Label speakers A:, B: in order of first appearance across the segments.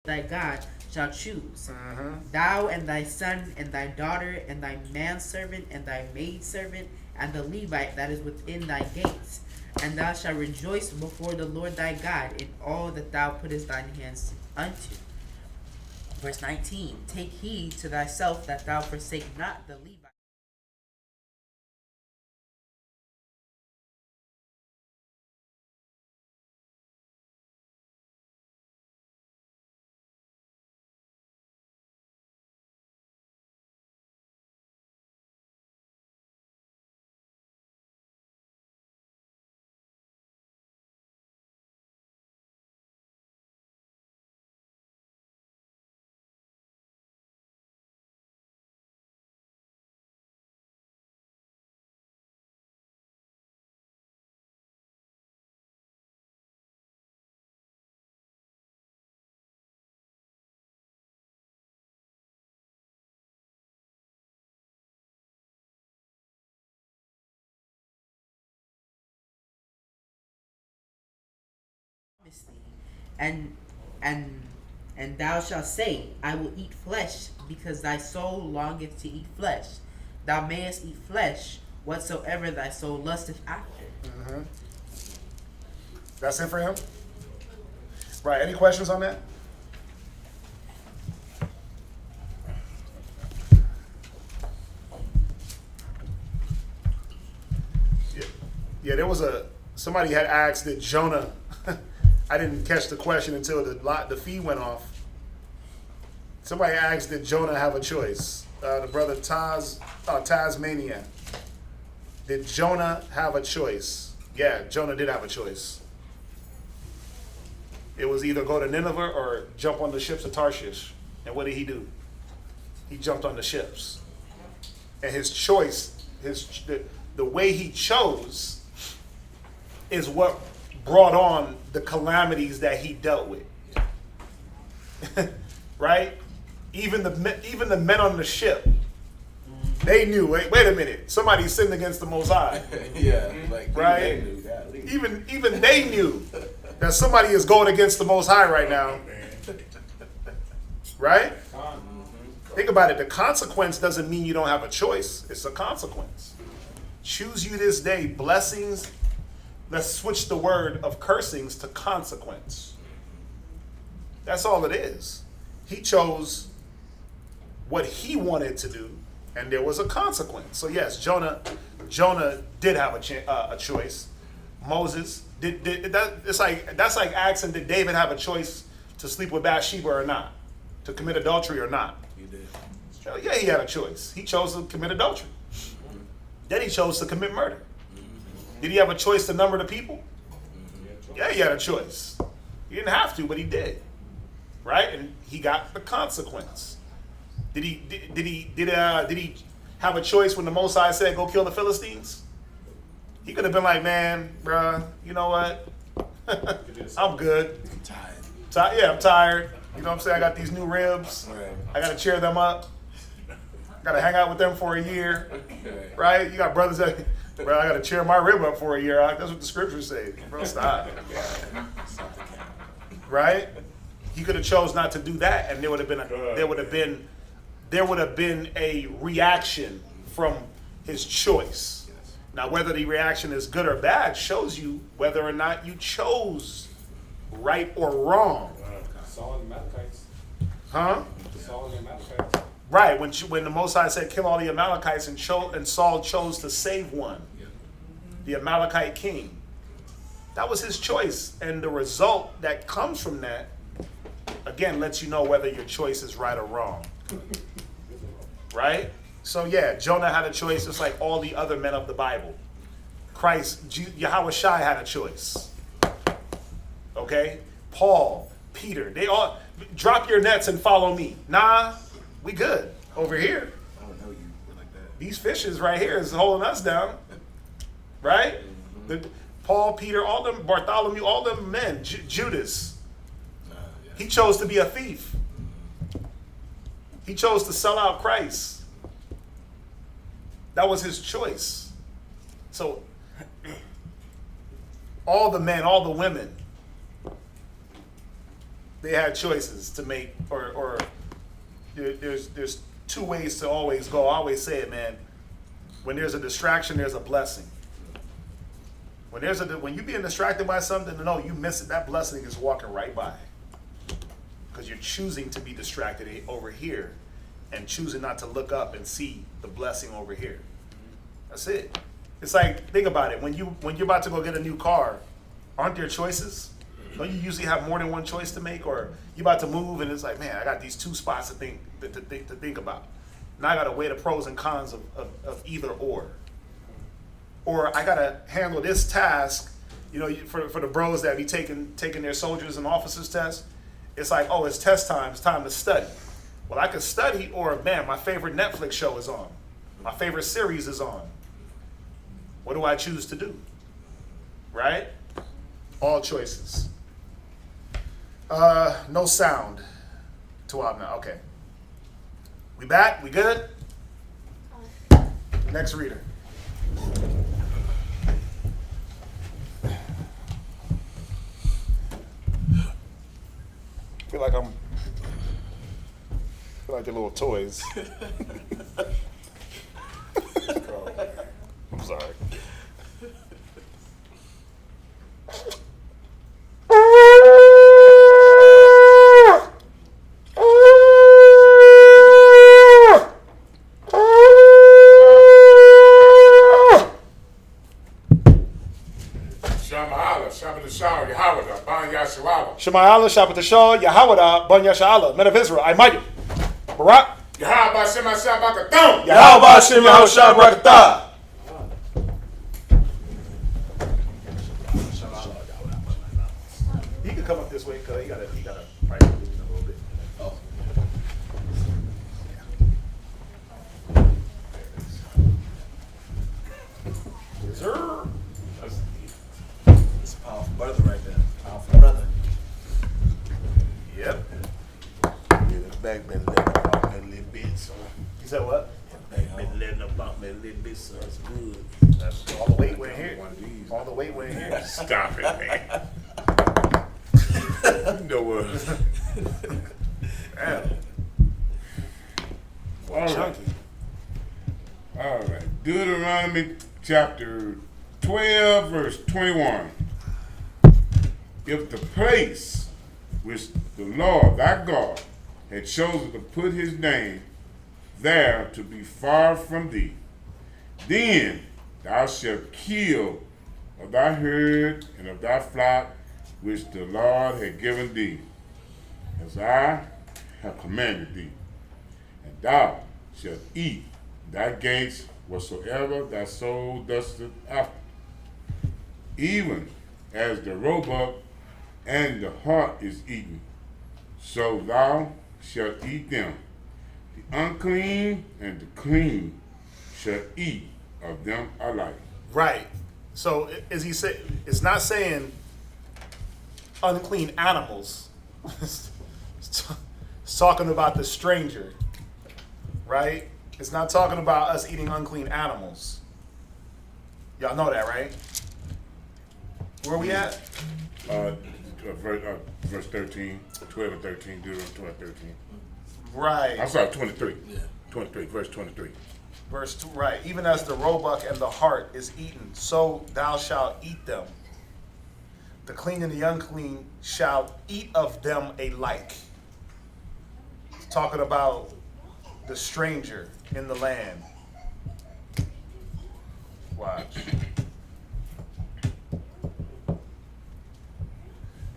A: thy God shall choose. Thou and thy son and thy daughter and thy manservant and thy maidservant and the Levite that is within thy gates. And thou shalt rejoice before the Lord thy God in all that thou puttest thine hands unto. Verse 19, take heed to thyself that thou forsake not the Levite. And and and thou shalt say, I will eat flesh, because thy soul longeth to eat flesh. Thou mayest eat flesh, whatsoever thy soul lusteth after.
B: That's it for him? Right, any questions on that? Yeah, there was somebody had asked that Jonah, I didn't catch the question until the feed went off. Somebody asked, did Jonah have a choice? The brother Tasmania. Did Jonah have a choice? Yeah, Jonah did have a choice. It was either go to Nineveh or jump on the ships of Tarshish. And what did he do? He jumped on the ships. And his choice, the way he chose is what brought on the calamities that he dealt with. Right? Even the men on the ship, they knew, wait a minute, somebody sinned against the Most High.
C: Yeah, like
B: right?
C: They knew that.
B: Even they knew that somebody is going against the Most High right now. Right? Think about it. The consequence doesn't mean you don't have a choice. It's a consequence. Choose you this day blessings. Let's switch the word of cursings to consequence. That's all it is. He chose what he wanted to do, and there was a consequence. So yes, Jonah did have a choice. Moses did that. That's like asking, did David have a choice to sleep with Bathsheba or not, to commit adultery or not?
C: He did.
B: Yeah, he had a choice. He chose to commit adultery. Then he chose to commit murder. Did he have a choice to number the people? Yeah, he had a choice. He didn't have to, but he did. Right? And he got the consequence. Did he have a choice when the Most High said, go kill the Philistines? He could have been like, man, bruh, you know what? I'm good.
C: I'm tired.
B: Yeah, I'm tired. You know what I'm saying? I got these new ribs.
C: Right.
B: I got to cheer them up. Got to hang out with them for a year. Right? You got brothers that, bro, I got to cheer my rib up for a year. That's what the scriptures say. Bro, stop. Right? He could have chose not to do that, and there would have been a reaction from his choice. Now, whether the reaction is good or bad shows you whether or not you chose right or wrong.
D: Saul and the Amalekites.
B: Huh?
D: Saul and the Amalekites.
B: Right, when the Most High said, kill all the Amalekites, and Saul chose to save one, the Amalekite king. That was his choice, and the result that comes from that, again, lets you know whether your choice is right or wrong. Right? So yeah, Jonah had a choice just like all the other men of the Bible. Yahweh Shai had a choice. Okay? Paul, Peter, they all, drop your nets and follow me. Nah, we good over here.
C: I don't know you like that.
B: These fishes right here is holding us down. Right? Paul, Peter, all them, Bartholomew, all them men, Judas. He chose to be a thief. He chose to sell out Christ. That was his choice. So all the men, all the women, they had choices to make, or there's two ways to always go. I always say it, man. When there's a distraction, there's a blessing. When you're being distracted by something, no, you miss it. That blessing is walking right by. Because you're choosing to be distracted over here and choosing not to look up and see the blessing over here. That's it. It's like, think about it. When you're about to go get a new car, aren't there choices? Don't you usually have more than one choice to make? Or you're about to move and it's like, man, I got these two spots to think about. Now I got to weigh the pros and cons of either or. Or I got to handle this task, for the bros that be taking their soldiers and officers test. It's like, oh, it's test time. It's time to study. Well, I could study, or man, my favorite Netflix show is on. My favorite series is on. What do I choose to do? Right? All choices. No sound. 12 now. Okay. We back? We good? Next reader. I feel like they're little toys. I'm sorry. Shemayala, Shabbat Shah, Yahawada, Banya Sha'ala, Men of Israel, I might. Barak.
E: Yahawah Shem HaShah B'Akathon.
C: Yahweh Shem Yahushua Barakatah.
B: You can come up this way because you gotta right a little bit. Oh. Yes, sir.
C: That's a powerful brother right there. Powerful brother.
B: Yep.
C: Yeah, the back been letting about me a little bit, so.
B: You said what?
C: The back been letting about me a little bit, so it's good.
B: That's all the weight went here. All the weight went here.
E: Stop it, man. You know what?
B: Damn.
E: All right.
B: Chunky.
E: All right. Deuteronomy chapter 12, verse 21. If the place which the Lord thy God had chosen to put his name there to be far from thee, then thou shalt kill of thy herd and of thy flock which the Lord had given thee, as I have commanded thee. And thou shalt eat thy gates whatsoever thy soul dusteth after, even as the roebuck and the hart is eaten, so thou shalt eat them. The unclean and the clean shall eat of them alike.
B: Right. So is he say? It's not saying unclean animals. It's talking about the stranger. Right. It's not talking about us eating unclean animals. Y'all know that, right? Where we at?
E: Verse 13, 12 and 13, Deuteronomy 12 and 13.
B: Right.
E: I'm sorry, 23.
C: Yeah.
E: 23, verse 23.
B: Verse 2, right. Even as the roebuck and the hart is eaten, so thou shalt eat them. The clean and the unclean shall eat of them alike. It's talking about the stranger in the land. Watch.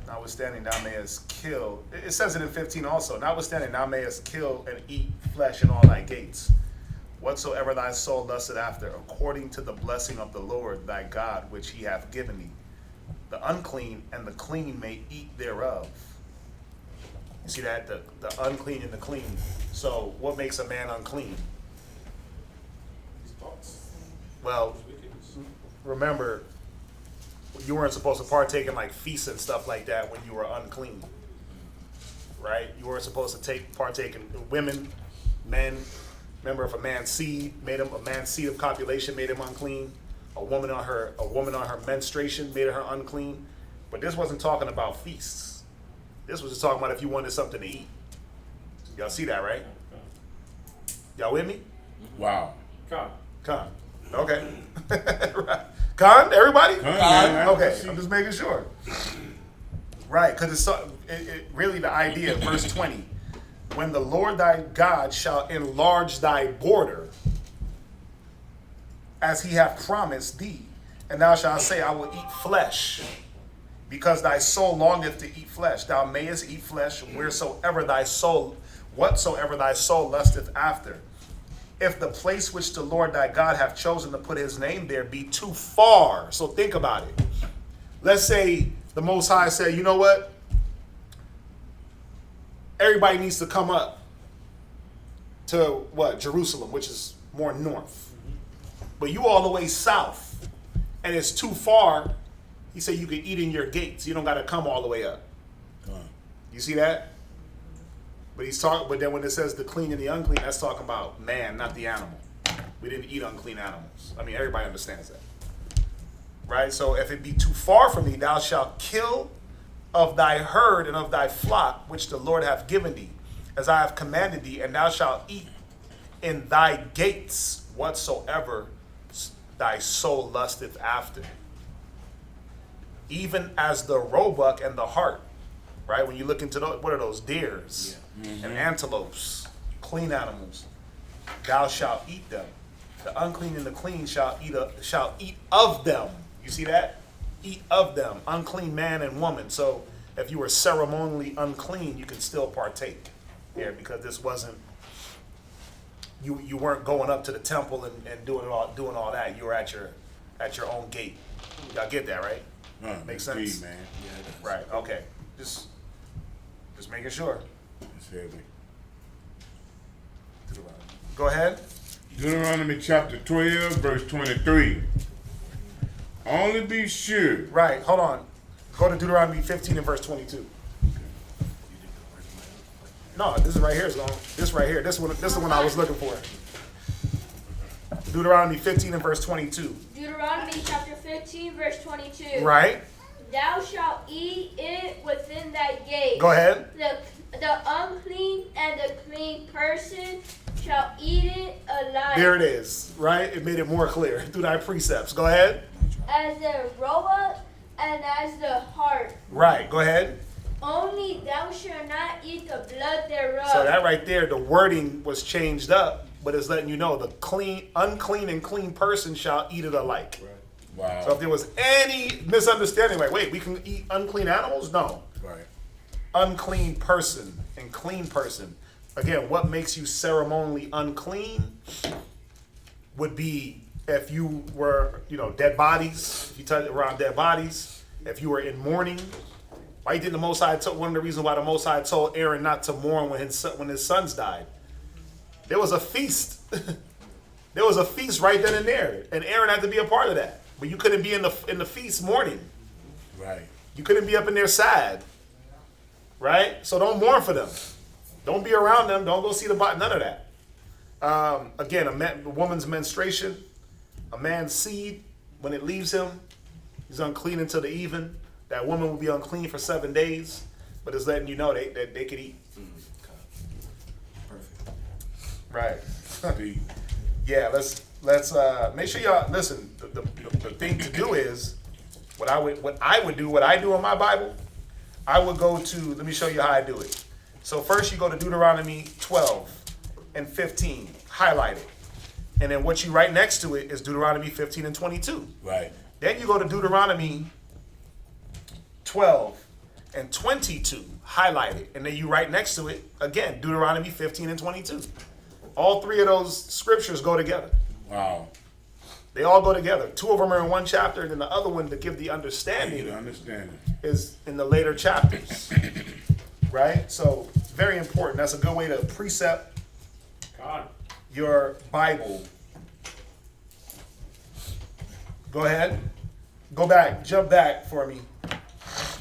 B: Notwithstanding, thou mayest kill. It says it in 15 also. Notwithstanding, thou mayest kill and eat flesh in all thy gates. Whatsoever thy soul lusteth after, according to the blessing of the Lord thy God, which he hath given thee. The unclean and the clean may eat thereof. You see that? The unclean and the clean. So what makes a man unclean?
D: His thoughts.
B: Well, remember, you weren't supposed to partake in like feasts and stuff like that when you were unclean. Right? You weren't supposed to partake in women, men. Remember, if a man's seed of copulation made him unclean, a woman on her menstruation made her unclean. But this wasn't talking about feasts. This was just talking about if you wanted something to eat. Y'all see that, right? Y'all with me?
E: Wow.
B: Con. Okay. Right. Con, everybody?
E: Con, man.
B: Okay, I'm just making sure. Right, because it's really the idea, verse 20. When the Lord thy God shall enlarge thy border, as he hath promised thee, and thou shalt say, I will eat flesh, because thy soul longeth to eat flesh. Thou mayest eat flesh whatsoever thy soul lusteth after. If the place which the Lord thy God hath chosen to put his name there be too far. So think about it. Let's say the Most High said, you know what? Everybody needs to come up to Jerusalem, which is more north. But you all the way south, and it's too far. He said you could eat in your gates. You don't got to come all the way up. You see that? But then when it says the clean and the unclean, that's talking about man, not the animal. We didn't eat unclean animals. I mean, everybody understands that. Right? So if it be too far from thee, thou shalt kill of thy herd and of thy flock, which the Lord hath given thee, as I have commanded thee, and thou shalt eat in thy gates whatsoever thy soul lusteth after. Even as the roebuck and the hart, right? When you look into those, what are those? Deers and antelopes, clean animals. Thou shalt eat them. The unclean and the clean shall eat of them. You see that? Eat of them. Unclean man and woman. So if you were ceremonially unclean, you can still partake here, because this wasn't. You weren't going up to the temple and doing all that. You were at your own gate. Y'all get that, right? Makes sense,
E: man.
B: Yeah, right. Okay. Just making sure.
E: It's heavy.
B: Go ahead.
E: Deuteronomy chapter 12, verse 23. Only be sure.
B: Right. Hold on. Go to Deuteronomy 15 and verse 22. No, this is right here. This right here. This is the one I was looking for. Deuteronomy 15 and verse 22.
F: Deuteronomy chapter 15, verse 22.
B: Right.
F: Thou shalt eat it within thy gate.
B: Go ahead.
F: The unclean and the clean person shall eat it alive.
B: There it is. Right. It made it more clear through thy precepts. Go ahead.
F: As the roebuck and as the hart.
B: Right. Go ahead.
F: Only thou shalt not eat the blood thereof.
B: So that right there, the wording was changed up, but it's letting you know the unclean and clean person shall eat it alike.
E: Right. Wow.
B: So if there was any misunderstanding, like, wait, we can eat unclean animals? No.
E: Right.
B: Unclean person and clean person. Again, what makes you ceremonially unclean would be if you were, dead bodies, if you touch around dead bodies, if you were in mourning. Why didn't the Most High one of the reasons why the Most High told Aaron not to mourn when his sons died? There was a feast. There was a feast right then and there, and Aaron had to be a part of that. But you couldn't be in the feast mourning.
E: Right.
B: You couldn't be up in there sad. Right? So don't mourn for them. Don't be around them. Don't go see the body. None of that. Again, a woman's menstruation, a man's seed, when it leaves him, he's unclean until the even. That woman will be unclean for 7 days, but it's letting you know that they could eat.
D: Perfect.
B: Right. Yeah, let's make sure y'all listen. The thing to do is what I do in my Bible. I would go to, let me show you how I do it. So first you go to Deuteronomy 12 and 15, highlight it. And then what you write next to it is Deuteronomy 15 and 22.
E: Right.
B: Then you go to Deuteronomy 12 and 22, highlight it. And then you write next to it, again, Deuteronomy 15 and 22. All three of those scriptures go together.
E: Wow.
B: They all go together. Two of them are in one chapter, and then the other one to give the understanding is in the later chapters. Right? So it's very important. That's a good way to precept your Bible. Go ahead. Jump back for me.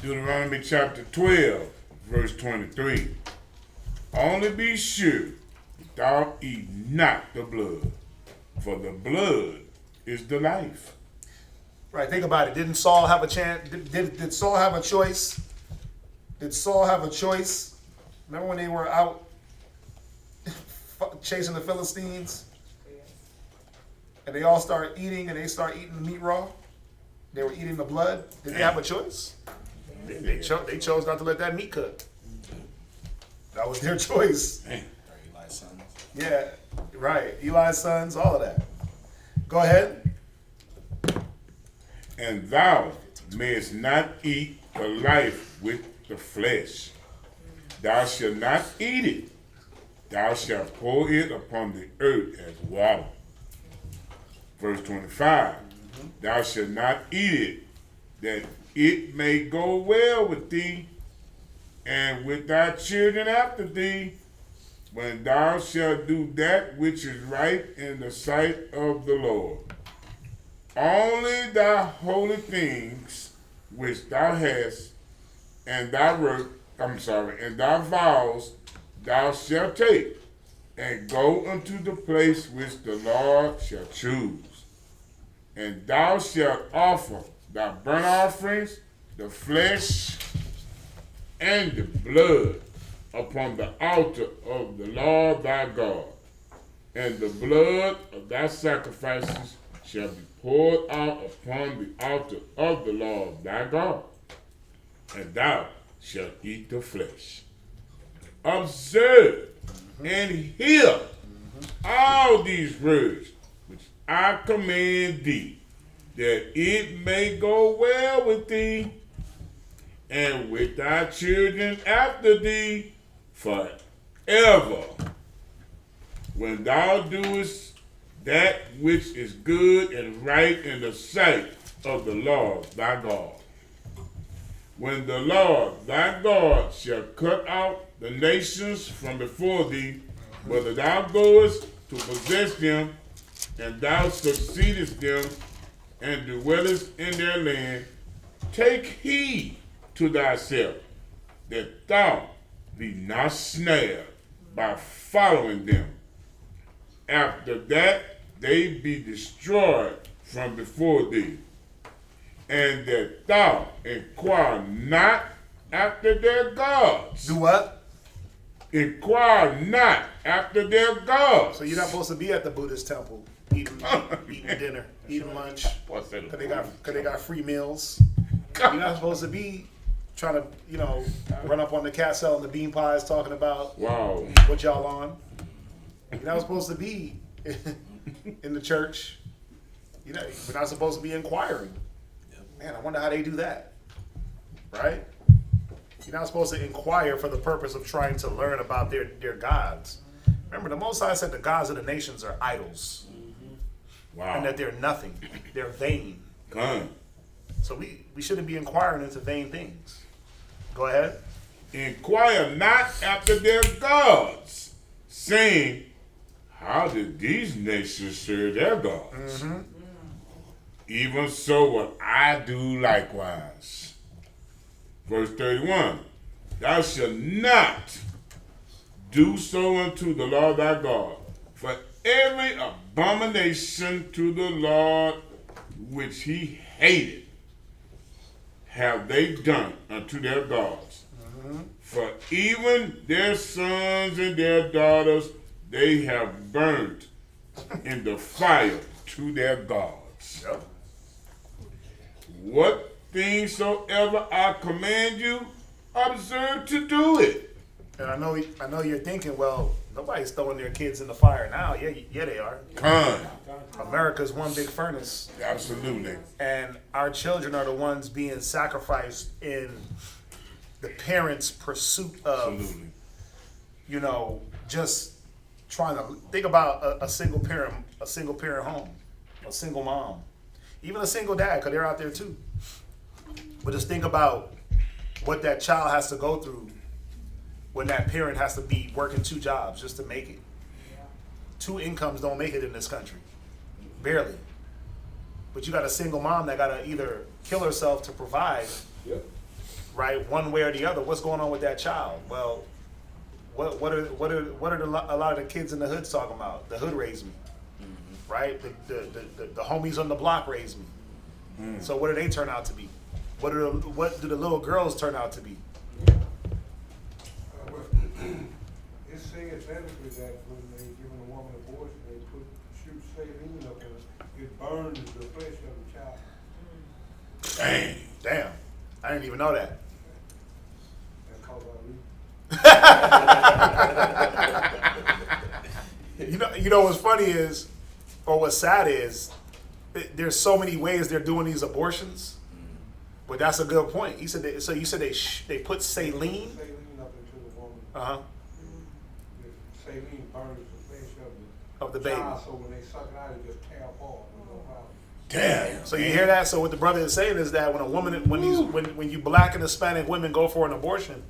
E: Deuteronomy chapter 12, verse 23. Only be sure thou eat not the blood, for the blood is the life.
B: Right, think about it. Didn't Saul have a chance? Did Saul have a choice Did Saul have a choice? Remember when they were out chasing the Philistines? And they all start eating, and they start eating the meat raw? They were eating the blood. Did they have a choice? They chose not to let that meat cook. That was their choice.
C: Eli's sons.
B: Yeah, right. Eli's sons, all of that. Go ahead.
E: And thou mayest not eat the life with the flesh. Thou shalt not eat it. Thou shalt pour it upon the earth as water. Verse 25. Thou shalt not eat it, that it may go well with thee, and with thy children after thee, when thou shalt do that which is right in the sight of the Lord. Only thy holy things which thou hast, and thy and thy vows thou shalt take, and go unto the place which the Lord shall choose. And thou shalt offer thy burnt offerings, the flesh, and the blood upon the altar of the Lord thy God. And the blood of thy sacrifices shall be poured out upon the altar of the Lord thy God. And thou shalt eat the flesh. Observe and hear all these words which I command thee, that it may go well with thee, and with thy children after thee forever, when thou doest that which is good and right in the sight of the Lord thy God. When the Lord thy God shall cut out the nations from before thee, whether thou goest to possess them, and thou succeedest them, and dwellest in their land, take heed to thyself, that thou be not snared by following them. After that they be destroyed from before thee, and that thou inquire not after their gods.
B: Do what?
E: Inquire not after their gods.
B: So you're not supposed to be at the Buddhist temple eating dinner, eating lunch, because they got free meals. You're not supposed to be trying to, run up on the cat selling the bean pies talking about what y'all on. You're not supposed to be in the church. We're not supposed to be inquiring. Man, I wonder how they do that. Right? You're not supposed to inquire for the purpose of trying to learn about their gods. Remember, the Most High said the gods of the nations are idols.
E: Wow.
B: And that they're nothing. They're vain. So we shouldn't be inquiring into vain things. Go ahead.
E: Inquire not after their gods, saying, how did these nations serve their gods? Mm-hmm. Even so will I do likewise. Verse 31, thou shalt not do so unto the Lord thy God, for every abomination to the Lord which he hated have they done unto their gods. Mm-hmm. For even their sons and their daughters they have burnt in the fire to their gods. Yep. What things soever I command you, observe to do it.
B: And I know you're thinking, well, nobody's throwing their kids in the fire now. Yeah, they are. America's one big furnace.
E: Absolutely.
B: And our children are the ones being sacrificed in the parents' pursuit of, just trying to think about a single parent home, a single mom, even a single dad, because they're out there too. But just think about what that child has to go through when that parent has to be working 2 jobs just to make it. 2 incomes don't make it in this country. Barely. But you got a single mom that got to either kill herself to provide, right, one way or the other. What's going on with that child? Well, what are a lot of the kids in the hoods talking about? The hood raised me, right? The homies on the block raised me. So what do they turn out to be? What do the little girls turn out to be?
D: specifically that when they giving a woman abortion, they shoot saline up in her. It burns the flesh of the child.
B: Damn. I didn't even know that.
D: That's called
B: You know what's funny is, or what's sad is, there's so many ways they're doing these abortions. But that's a good point. He said so. You said they put saline.
D: saline up into the woman. Saline burns the flesh
B: Of the baby.
D: child, so when they suck it out, it just tear apart. No problem.
E: Damn.
B: So you hear that? So what the brother is saying is that when a woman, when you black and Hispanic women go for an abortion,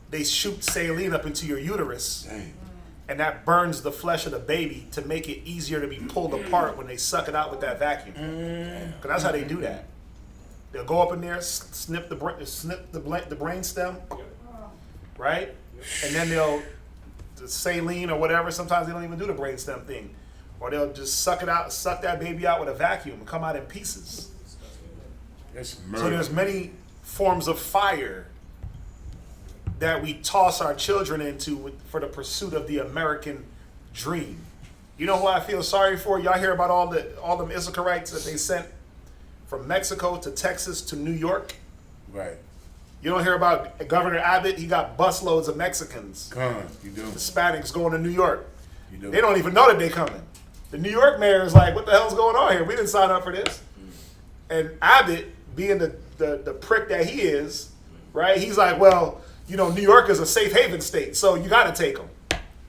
B: they shoot saline up into your uterus, and that burns the flesh of the baby to make it easier to be pulled apart when they suck it out with that vacuum. Because that's how they do that. They'll go up in there, snip the brain stem, right? And then the saline or whatever. Sometimes they don't even do the brain stem thing, or they'll just suck that baby out with a vacuum and come out in pieces.
E: That's murder.
B: So there's many forms of fire that we toss our children into for the pursuit of the American dream. You know who I feel sorry for? Y'all hear about all them Issacharites that they sent from Mexico to Texas to New York?
E: Right.
B: You don't hear about Governor Abbott? He got busloads of Mexicans,
E: You do.
B: Hispanics going to New York.
E: You do.
B: They don't even know that they're coming. The New York mayor is like, what the hell's going on here? We didn't sign up for this. And Abbott, being the prick that he is, right? He's like, well, you know, New York is a safe haven state, so you got to take them.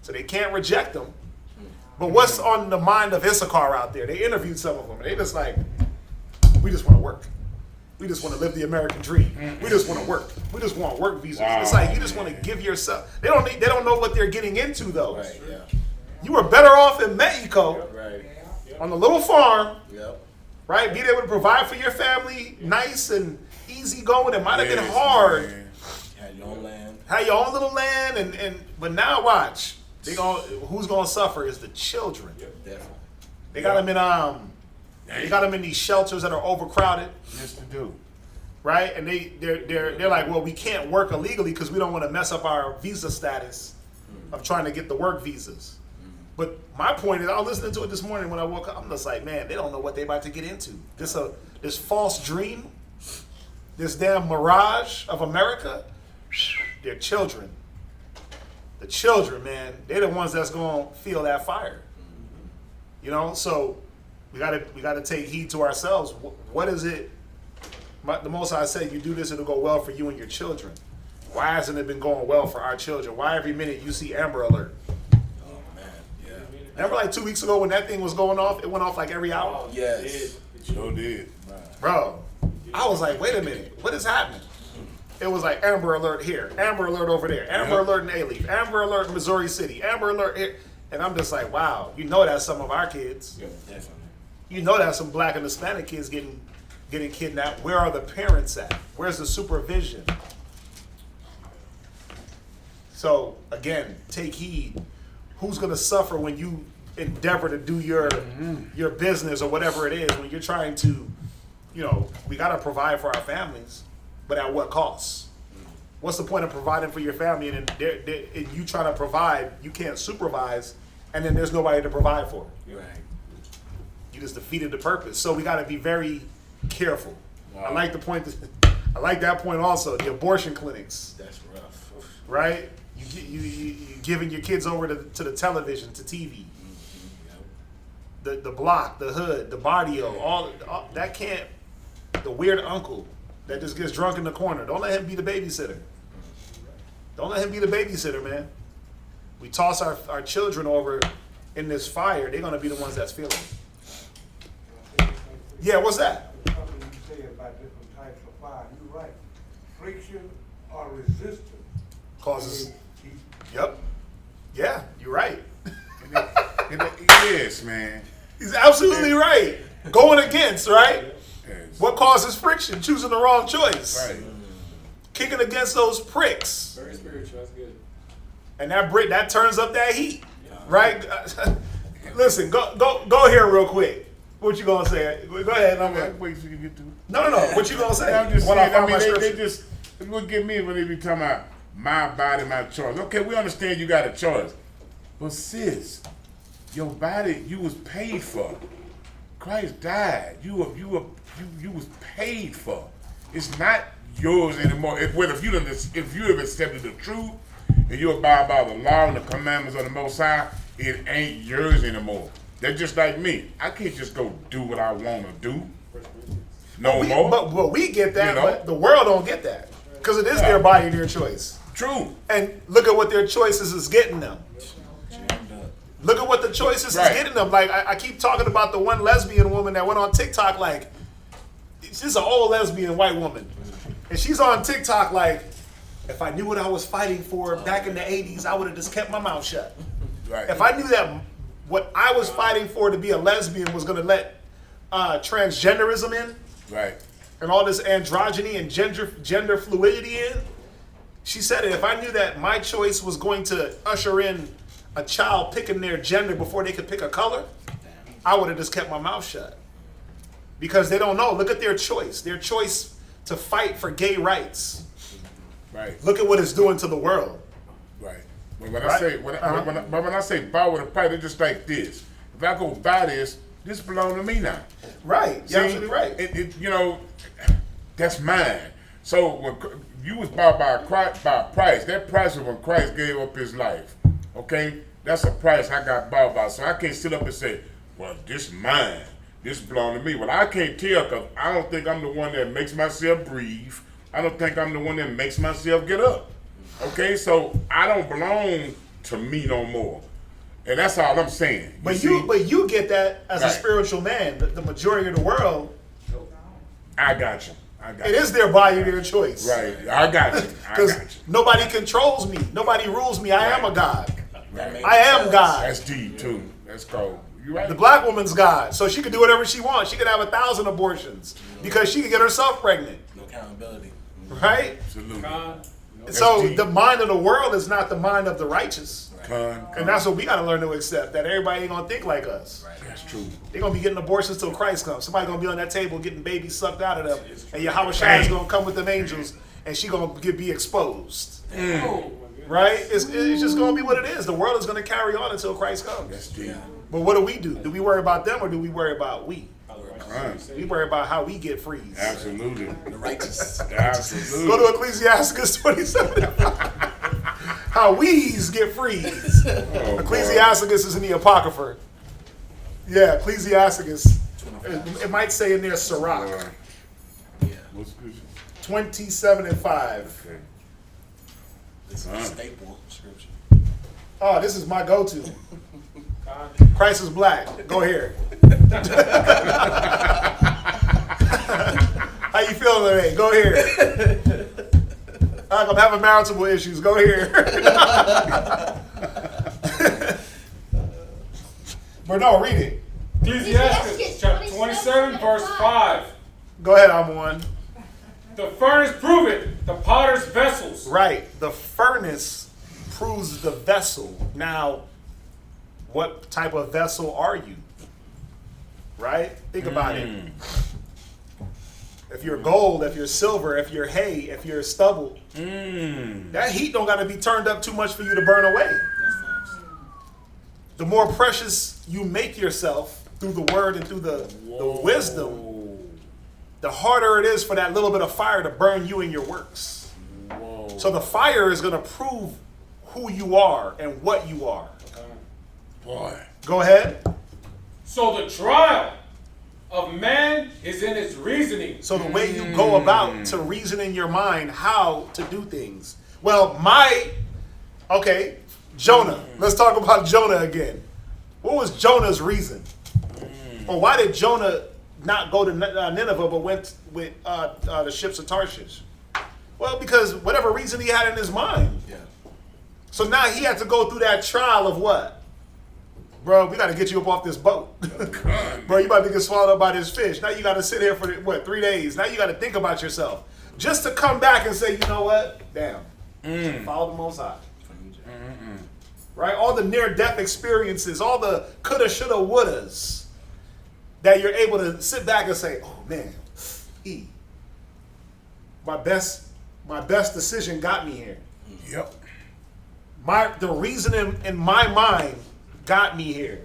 B: So they can't reject them. But what's on the mind of Issachar out there? They interviewed some of them, and they just like, we just want to work. We just want to live the American dream. We just want to work. We just want work visas.
E: Wow,
B: it's like you just want to give yourself. They don't know what they're getting into though.
C: Right, yeah.
B: You were better off in Mexico
C: Right.
B: on the little farm,
C: Yep.
B: right? Being able to provide for your family, nice and easy going. It might have been
E: Yes,
B: hard.
E: man.
C: Had your own land.
B: Had your own little land, but now watch. Who's gonna suffer is the children.
C: Definitely.
B: They got them in these shelters that are overcrowded.
E: Yes, to do.
B: Right, and they're like, well, we can't work illegally because we don't want to mess up our visa status of trying to get the work visas. But my point is, I was listening to it this morning when I woke up. I'm just like, man, they don't know what they're about to get into. This false dream, this damn mirage of America. They're children. The children, man, they're the ones that's gonna feel that fire. You know, so we gotta take heed to ourselves. What is it? The Most High said, you do this, it'll go well for you and your children. Why hasn't it been going well for our children? Why every minute you see Amber Alert?
C: Oh man, yeah.
B: Remember like 2 weeks ago when that thing was going off? It went off like every hour.
C: Yes.
E: Sure did.
B: Bro, I was like, wait a minute, what is happening? It was like Amber Alert here, Amber Alert over there, Amber Alert in A-Leaf, Amber Alert in Missouri City, Amber Alert here. And I'm just like, wow, you know that's some of our kids.
C: Yeah, definitely.
B: You know that's some black and Hispanic kids getting kidnapped. Where are the parents at? Where's the supervision? So again, take heed. Who's gonna suffer when you endeavor to do your business or whatever it is, when you're trying to, you know, we gotta provide for our families, but at what cost? What's the point of providing for your family and you trying to provide, you can't supervise, and then there's nobody to provide for?
C: Right.
B: You just defeated the purpose. So we gotta be very careful.
E: Wow.
B: I like that point also. The abortion clinics,
C: That's rough.
B: right? You giving your kids over to the television, to TV, the block, the hood, the barrio, all that can't. The weird uncle that just gets drunk in the corner. Don't let him be the babysitter. Don't let him be the babysitter, man. We toss our children over in this fire. They're gonna be the ones that's feeling it. Yeah, what's that?
D: Something you say about different types of fire. You're right. Friction or resistance
B: Causes.
D: heat.
B: Yep. Yeah, you're right.
E: Yes, man.
B: He's absolutely right. Going against, right?
E: Yes.
B: What causes friction? Choosing the wrong choice.
E: Right.
B: Kicking against those pricks.
G: Very spiritual. That's good.
B: And that turns up that heat. Right? Listen, go here real quick. What you gonna say? Go ahead.
E: Wait till you get to.
B: No. What you gonna say?
E: I'm just
B: When
E: saying.
B: find
E: I
B: my
E: mean, they
B: scripture.
E: just. It would get me when they be talking about my body, my choice. Okay, we understand you got a choice. But sis, your body, you was paid for. Christ died. You was paid for. It's not yours anymore. If you have accepted the truth and you abide by the law and the commandments of the Most High, it ain't yours anymore. They're just like me. I can't just go do what I want to do. No more.
B: But we get that,
E: You know?
B: but the world don't get that. Because it is their body, their choice.
E: True.
B: And look at what their choices is getting them. Look at what the choices is getting them. Like, I keep talking about the one lesbian woman that went on TikTok, like, she's an old lesbian white woman. And she's on TikTok like, if I knew what I was fighting for back in the 80s, I would have just kept my mouth shut.
E: Right.
B: If I knew that what I was fighting for to be a lesbian was going to let transgenderism in,
E: Right.
B: and all this androgyny and gender fluidity in, she said it. If I knew that my choice was going to usher in a child picking their gender before they could pick a color, I would have just kept my mouth shut. Because they don't know. Look at their choice. Their choice to fight for gay rights.
E: Right.
B: Look at what it's doing to the world.
E: Right. When
B: Right?
E: I say when I say buy with a price, it's just like this. If I go buy this belongs to me now.
B: Right. You're absolutely right.
E: That's mine. So when you was bought by a price, that price was when Christ gave up his life. Okay? That's a price I got bought by. So I can't sit up and say, well, this mine. This belongs to me. Well, I can't tell because I don't think I'm the one that makes myself breathe. I don't think I'm the one that makes myself get up. Okay? So I don't belong to me no more. And that's all I'm saying.
B: But you get that as a spiritual man. The majority of the world,
E: I got you.
B: it is their body, their choice.
E: Right. I got you.
B: Because nobody controls me. Nobody rules me. I am a God.
E: Right.
B: I am God.
E: That's deep too. That's cold. You right.
B: The black woman's God. So she can do whatever she wants. She can have 1,000 abortions because she can get herself pregnant.
C: No accountability.
B: Right?
E: Absolutely.
B: So
E: deep.
B: the mind of the world is not the mind of the righteous. And that's what we got to learn to accept, that everybody ain't going to think like us.
E: That's true.
B: They're going to be getting abortions till Christ comes. Somebody going to be on that table getting babies sucked out of them. And Yahweh Shai is going to come with them angels and she going to be exposed. Right? It's just going to be what it is. The world is going to carry on until Christ comes.
E: That's deep.
B: But what do? Do we worry about them or do we worry about we?
E: Right.
B: We worry about how we get freed.
E: Absolutely.
C: The righteous.
E: Absolutely.
B: Go to Ecclesiasticus 27. How we's get freed.
E: Oh,
B: Ecclesiasticus is in the Apocrypha. Yeah, Ecclesiasticus. It might say in there Sirach.
E: Yeah. What's good?
B: 27 and 5.
E: Okay.
C: This is a staple scripture.
B: Oh, this is my go-to. Christ is black. Go here. How you feeling today? Go here. I'm having marital issues. Go here. But no, read it.
G: Ecclesiastes chapter 27, verse 5.
B: Go ahead, I'm on.
G: The furnace proveth the potter's vessels.
B: Right. The furnace proves the vessel. Now, what type of vessel are you? Right? Think about it. If you're gold, if you're silver, if you're hay, if you're stubble, that heat don't got to be turned up too much for you to burn away. The more precious you make yourself through the word and through the wisdom, the harder it is for that little bit of fire to burn you in your works. So the fire is going to prove who you are and what you are.
E: Boy.
B: Go ahead.
G: So the trial of man is in his reasoning.
B: So the way you go about to reason in your mind how to do things. Well, Jonah. Let's talk about Jonah again. What was Jonah's reason? Or why did Jonah not go to Nineveh but went with the ships of Tarshish? Well, because whatever reason he had in his mind.
C: Yeah.
B: So now he had to go through that trial of what? Bro, we got to get you up off this boat. Bro, you about to get swallowed up by this fish. Now you got to sit here for, 3 days? Now you got to think about yourself. Just to come back and say, you know what? Damn. Follow the Most High. Right? All the near-death experiences, all the coulda, shoulda, wouldas, that you're able to sit back and say, oh, man, my best decision got me here.
E: Yep.
B: The reasoning in my mind got me here.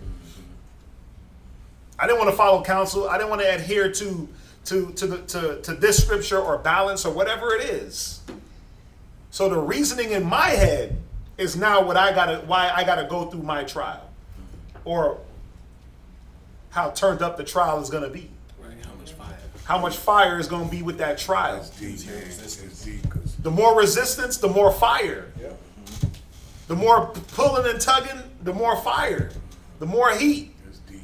B: I didn't want to follow counsel. I didn't want to adhere to this scripture or balance or whatever it is. So the reasoning in my head is now why I gotta go through my trial, or how turned up the trial is gonna be.
C: Right, how much fire?
B: How much fire is gonna be with that trial.
E: It's deep, man. It's deep. 'Cause
B: The more resistance, the more fire. The more pulling and tugging, the more fire. The more heat.
E: it's deep.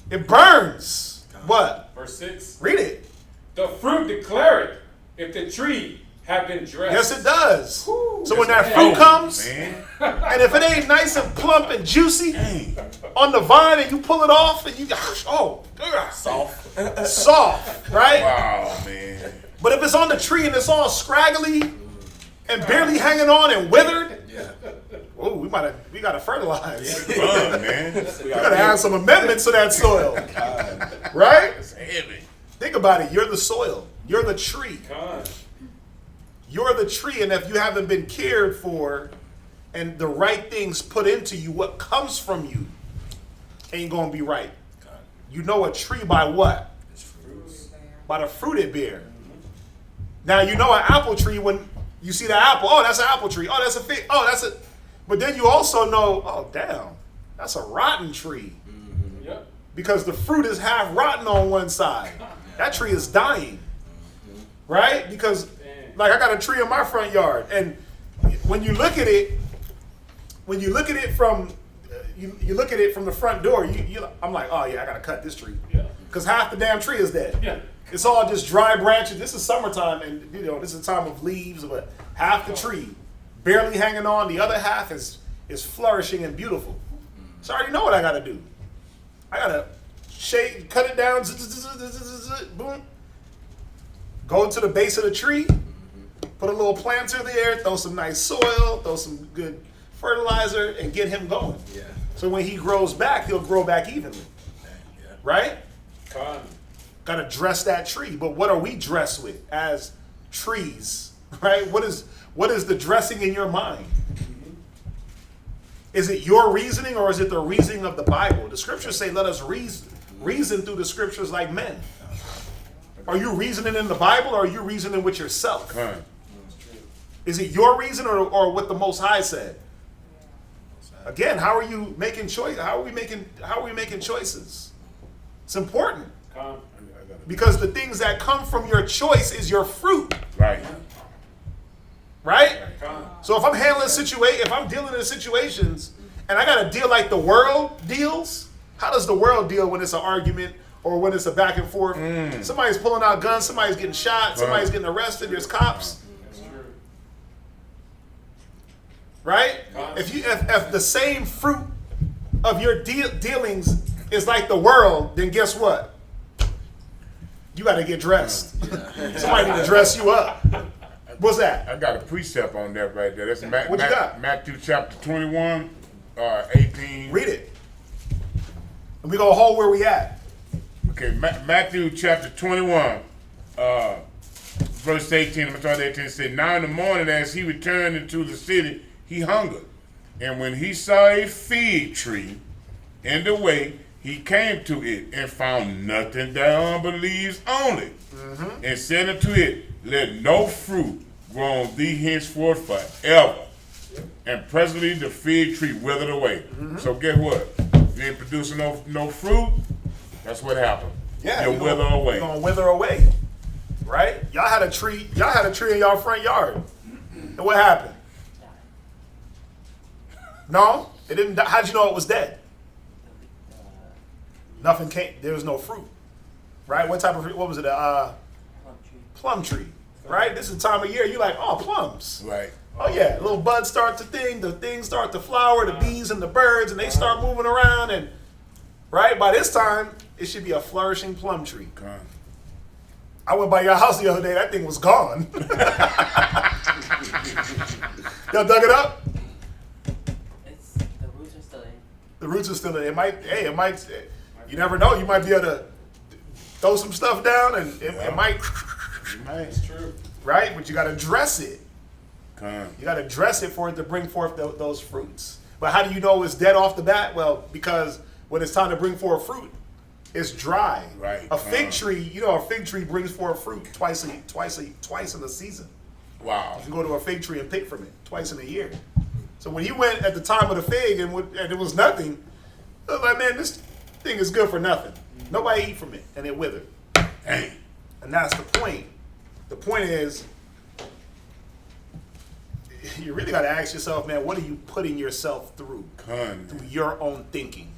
B: It burns. What?
G: Verse 6.
B: Read it.
G: The fruit declareth if the tree have been dressed.
B: Yes, it does. So when that
G: man.
B: fruit comes,
E: Man.
B: and if it ain't nice and plump and juicy
E: Dang.
B: on the vine, and you pull it off, and you soft, right?
E: Wow, man.
B: But if it's on the tree and it's all scraggly and barely hanging on and withered, oh, we gotta fertilize.
E: Fun, man.
B: We gotta add some amendments to that soil, right?
E: It's heavy.
B: Think about it. You're the soil. You're the tree.
G: Con.
B: You're the tree, and if you haven't been cared for and the right things put into you, what comes from you ain't gonna be right. You know a tree by what? By the fruit it bear. Now you know an apple tree when you see the apple. Oh, that's an apple tree. Oh, that's a fig. Oh, that's a. But then you also know, oh, damn, that's a rotten tree.
G: Yep.
B: Because the fruit is half rotten on one side. That tree is dying. Right? Because, like, I got a tree in my front yard. And when you look at it, from, you look at it from the front door, I'm like, oh, yeah, I got to cut this tree.
G: Yeah.
B: Because half the damn tree is dead.
G: Yeah.
B: It's all just dry branches. This is summertime, and, this is a time of leaves, but half the tree barely hanging on. The other half is flourishing and beautiful. So I already know what I got to do. I got to cut it down, boom. Go to the base of the tree, put a little planter there, throw some nice soil, throw some good fertilizer, and get him going.
C: Yeah.
B: So when he grows back, he'll grow back evenly.
C: Yeah.
B: Right?
G: Con.
B: Got to dress that tree. But what are we dressed with as trees? Right? What is the dressing in your mind? Is it your reasoning, or is it the reasoning of the Bible? The scriptures say, let us reason through the scriptures like men. Are you reasoning in the Bible, or are you reasoning with yourself?
E: Fun.
B: Is it your reason, or what the Most High said? Again, how are you making choice? How are we making choices? It's important,
G: Con.
B: because the things that come from your choice is your fruit,
E: Right.
B: right?
G: Con.
B: So if I'm if I'm dealing in situations and I got to deal like the world deals, how does the world deal when it's an argument or when it's a back and forth? Somebody's pulling out guns, somebody's getting shot, somebody's getting arrested, there's cops,
G: That's true.
B: right? If the same fruit of your dealings is like the world, then guess what? You got to get dressed. Somebody need to dress you up. What's that?
E: I got a precept on that right there. That's
B: What you got?
E: Matthew chapter 21, 18.
B: Read it. And we gonna hold where we at.
E: Okay, Matthew chapter 21, verse 18. I'm going to start at 18. It said, now in the morning as he returned into the city, he hungered. And when he saw a fig tree in the way, he came to it and found nothing thereon but leaves only. And said unto it, let no fruit grow on thee henceforth forever. And presently the fig tree withered away. So guess what? If you ain't producing no fruit, that's what happened.
B: Yeah,
E: You'll wither away.
B: You're gonna wither away, right? Y'all had a tree in y'all front yard, and what happened? No, it didn't. How'd you know it was dead? Nothing came. There was no fruit, right? What type of fruit? What was it? Plum tree, right? This is the time of year. You're like, oh, plums.
E: Right.
B: Oh yeah, little buds start to the things start to flower, the bees and the birds, and they start moving around, and right by this time it should be a flourishing plum tree.
E: Come.
B: I went by your house the other day. That thing was gone. Y'all dug it up?
H: The roots are still in.
B: The roots are still in. It might. You never know. You might be able to throw some stuff down, and it might.
G: That's true.
B: Right, but you got to dress it. You got to dress it for it to bring forth those fruits. But how do you know it's dead off the bat? Well, because when it's time to bring forth fruit, it's dry.
E: Right.
B: A fig tree, a fig tree brings forth fruit twice in the season.
E: Wow.
B: You can go to a fig tree and pick from it twice in a year. So when he went at the time of the fig and it was nothing, I was like, man, this thing is good for nothing. Nobody eat from it, and it withered.
E: Dang.
B: And that's the point. The point is, you really got to ask yourself, man, what are you putting yourself through? Through your own thinking.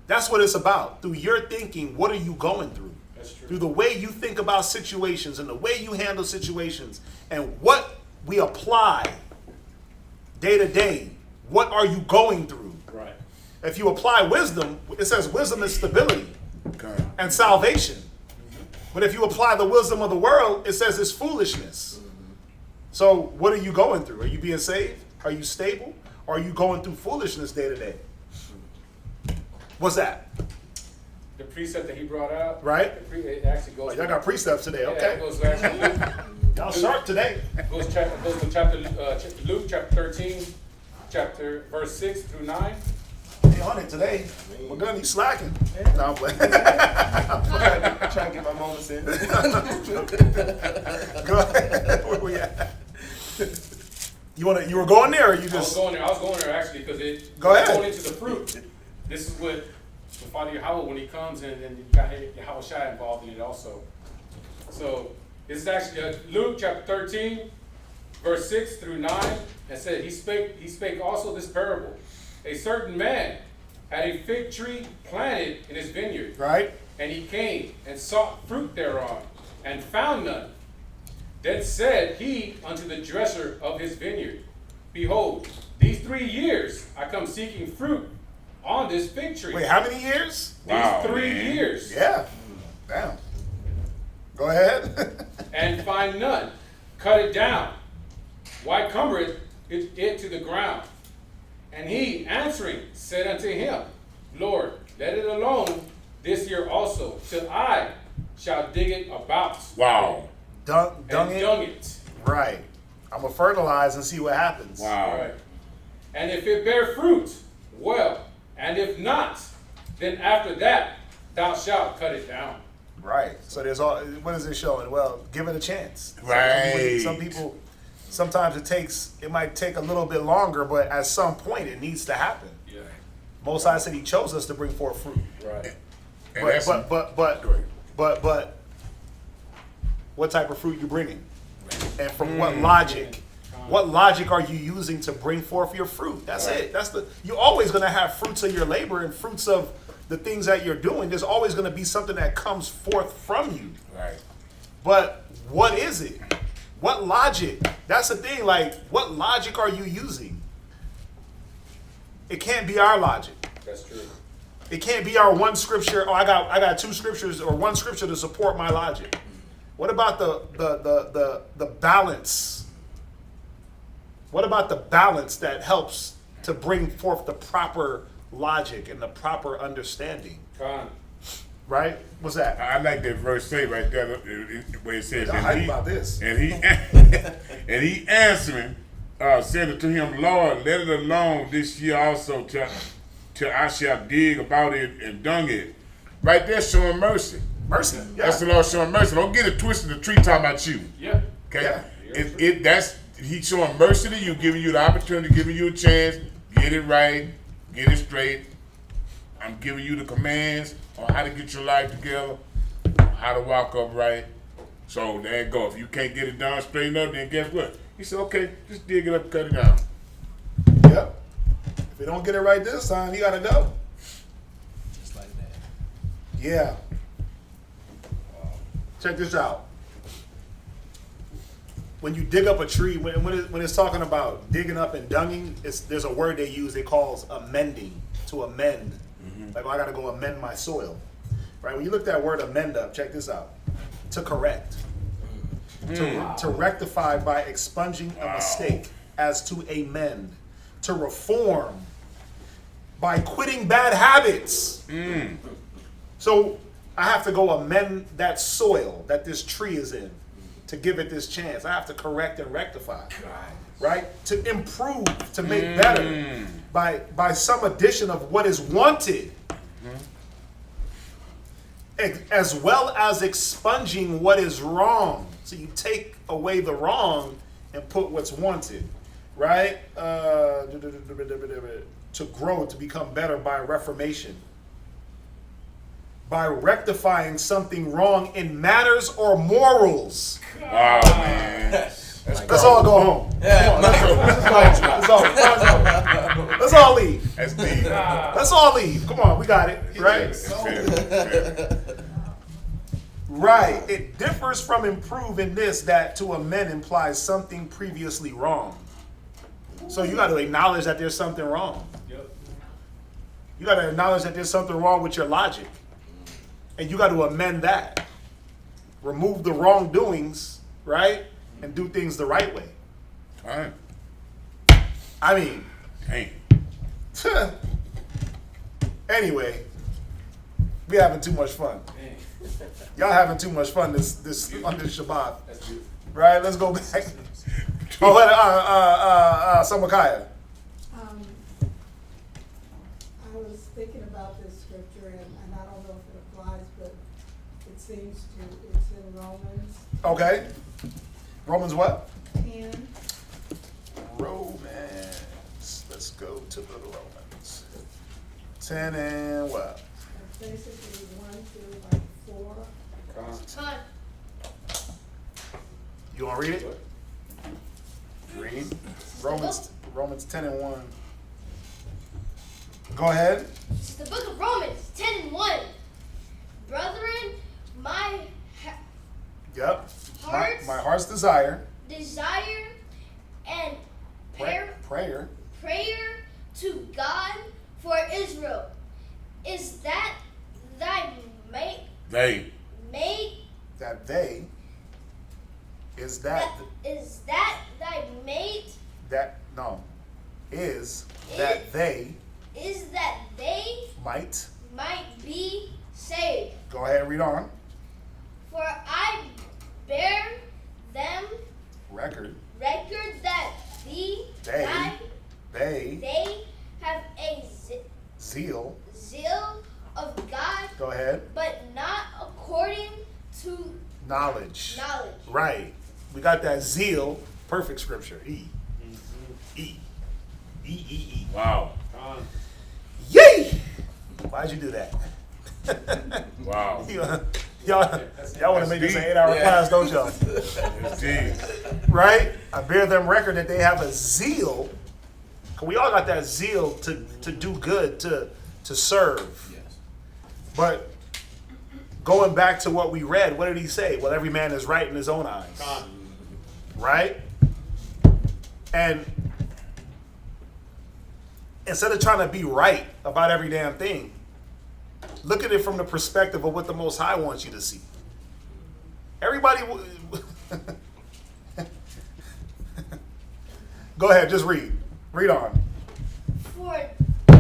B: That's what it's about. Through your thinking, what are you going through?
G: That's true.
B: Through the way you think about situations and the way you handle situations and what we apply day to day. What are you going through?
G: Right.
B: If you apply wisdom, it says wisdom is stability and salvation. But if you apply the wisdom of the world, it says it's foolishness. So what are you going through? Are you being saved? Are you stable? Or are you going through foolishness day to day? What's that?
G: The precept that he brought out.
B: Right?
G: It actually goes.
B: Y'all got precepts today,
G: Yeah,
B: okay?
G: it goes actually.
B: Y'all sharp today.
G: goes to chapter Luke chapter 13, verse 6 through 9.
B: They on it today. We're gonna be slacking. No, I'm playing.
C: I'm trying to get my moments in.
B: Go ahead. Where we at? You were going there, or you just?
G: I was going there actually because it
B: Go ahead.
G: going into the fruit. This is what the Father Yahweh when he comes and you got Yahweh Shai involved in it also. So this is actually Luke chapter 13, verse 6 through 9. And said he spake also this parable. A certain man had a fig tree planted in his vineyard.
B: Right.
G: And he came and sought fruit thereon, and found none. Then said he unto the dresser of his vineyard, Behold, these 3 years I come seeking fruit on this fig tree.
B: Wait, how many years?
E: Wow,
G: These 3
E: man.
G: years.
B: Yeah. Damn. Go ahead.
G: And find none. Cut it down. Why cumbereth it to the ground? And he, answering, said unto him, Lord, let it alone this year also, till I shall dig it about.
E: Wow.
B: Dung
G: Dung
B: it.
G: it.
B: Right. I'm gonna fertilize and see what happens.
E: Wow.
G: Right. And if it bear fruit, well. And if not, then after that thou shalt cut it down.
B: Right. So there's all. What is it showing? Well, give it a chance.
E: Right.
B: Some people. Sometimes it might take a little bit longer, but at some point it needs to happen.
G: Yeah.
B: Most High said He chose us to bring forth fruit.
G: Right.
E: And that's- Go ahead.
B: But what type of fruit you bringing? And from what logic? What logic are you using to bring forth your fruit? That's it. You're always gonna have fruits of your labor and fruits of the things that you're doing. There's always gonna be something that comes forth from you.
E: Right.
B: But what is it? What logic? That's the thing. Like, what logic are you using? It can't be our logic.
G: That's true.
B: It can't be our one scripture. Oh, I got 2 scriptures or 1 scripture to support my logic. What about the balance? What about the balance that helps to bring forth the proper logic and the proper understanding?
G: Con.
B: Right? What's that?
E: I like that verse say right there where it says,
B: Y'all hype about this.
E: and he and he answering said unto him, Lord, let it alone this year also till I shall dig about it and dung it. Right there showing mercy.
B: Mercy. Yeah.
E: That's the Lord showing mercy. Don't get it twisted. The tree talking about you.
G: Yeah.
E: Okay.
B: Yeah.
E: That's He showing mercy to you, giving you the opportunity, giving you a chance. Get it right. Get it straight. I'm giving you the commands on how to get your life together, how to walk upright. So there you go. If you can't get it done straight up, then guess what? He said, okay, just dig it up, cut it down.
B: Yep. If we don't get it right this time, you gotta go.
C: Just like that.
B: Yeah. Check this out. When you dig up a tree, when it's talking about digging up and dunging, there's a word they use. They call amending, to amend. Like, oh, I gotta go amend my soil. Right? When you look that word amend up, check this out. To correct. To rectify by expunging a mistake, as to amend. To reform by quitting bad habits. So I have to go amend that soil that this tree is in. to give it this chance. I have to correct and rectify. Right? To improve, to make better by some addition of what is wanted. As well as expunging what is wrong. So you take away the wrong and put what's wanted. Right? To grow, to become better by reformation. By rectifying something wrong in matters or morals.
E: Oh, man.
B: Let's all go home.
C: Yeah,
B: Let's all leave.
E: That's deep.
B: Let's all leave. Come on, we got it. Right? Right. It differs from improve in this, that to amend implies something previously wrong. So you got to acknowledge that there's something wrong.
G: Yep.
B: You got to acknowledge that there's something wrong with your logic. And you got to amend that. Remove the wrongdoings, right? And do things the right way.
E: Fine.
B: I mean,
E: Dang.
B: anyway, we having too much fun. Y'all having too much fun this on this Shabbat.
G: That's beautiful.
B: Right? Let's go back. Oh, wait, Samakaya.
H: I was thinking about this scripture, and I don't know if it applies, but it seems to, it's in Romans
B: Okay. Romans what?
H: 10.
B: Romans. Let's go to the Romans. 10 and what?
H: Basically 1 through like 4.
F: Son.
B: You want to read it? Read. Romans 10 and 1. Go ahead.
F: It's the book of Romans 10 and 1. Brethren, my
B: Yep.
F: Heart's
B: My heart's desire.
F: desire and prayer to God for Israel is that thy
E: They.
B: That they is that
F: thy mate
B: that no is that they
F: is that they
B: might
F: be saved.
B: go ahead and read on.
F: For I bear them
B: Record
F: record that
B: they
F: have a
B: zeal.
F: zeal of God,
B: Go ahead.
F: but not according to
B: Knowledge.
F: knowledge.
B: Right. We got that zeal. Perfect scripture. E.
E: Wow.
B: Yay! Why'd you do that?
E: Wow.
B: y'all want to make this an 8-hour
C: Yeah.
B: class, don't y'all?
E: That's deep.
B: Right? I bear them record that they have a zeal. 'Cause we all got that zeal to do good, to serve.
C: Yes.
B: But going back to what we read, what did he say? Well, every man is right in his own eyes. Right? And instead of trying to be right about every damn thing, look at it from the perspective of what the Most High wants you to see. Everybody, go ahead, just read. Read on.
F: For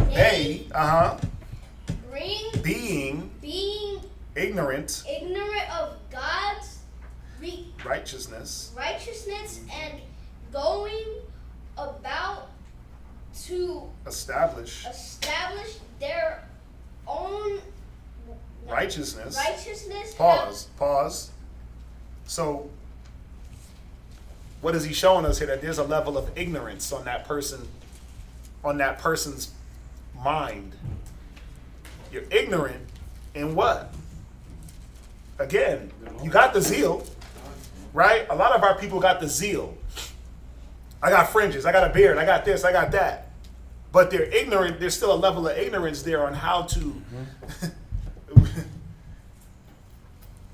B: They,
F: being
B: being ignorant
F: of God's
B: righteousness
F: righteousness and going about to
B: establish
F: their own
B: righteousness.
F: righteousness.
B: Pause. So, what is he showing us here? That there's a level of ignorance on that person's mind. You're ignorant in what? Again, you got the zeal, right? A lot of our people got the zeal. I got fringes, I got a beard, I got this, I got that. But they're ignorant. There's still a level of ignorance there on how to.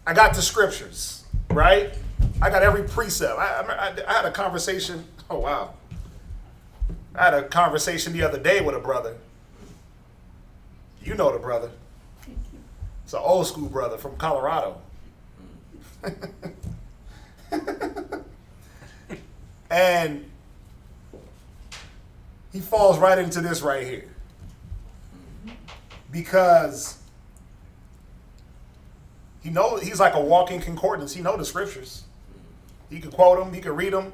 B: I got the scriptures, right? I got every precept. I had a conversation. Oh, wow. I had a conversation the other day with a brother. You know the brother. It's an old school brother from Colorado. And he falls right into this right here. Because he's like a walking concordance. He knows the scriptures. He could quote them. He could read them.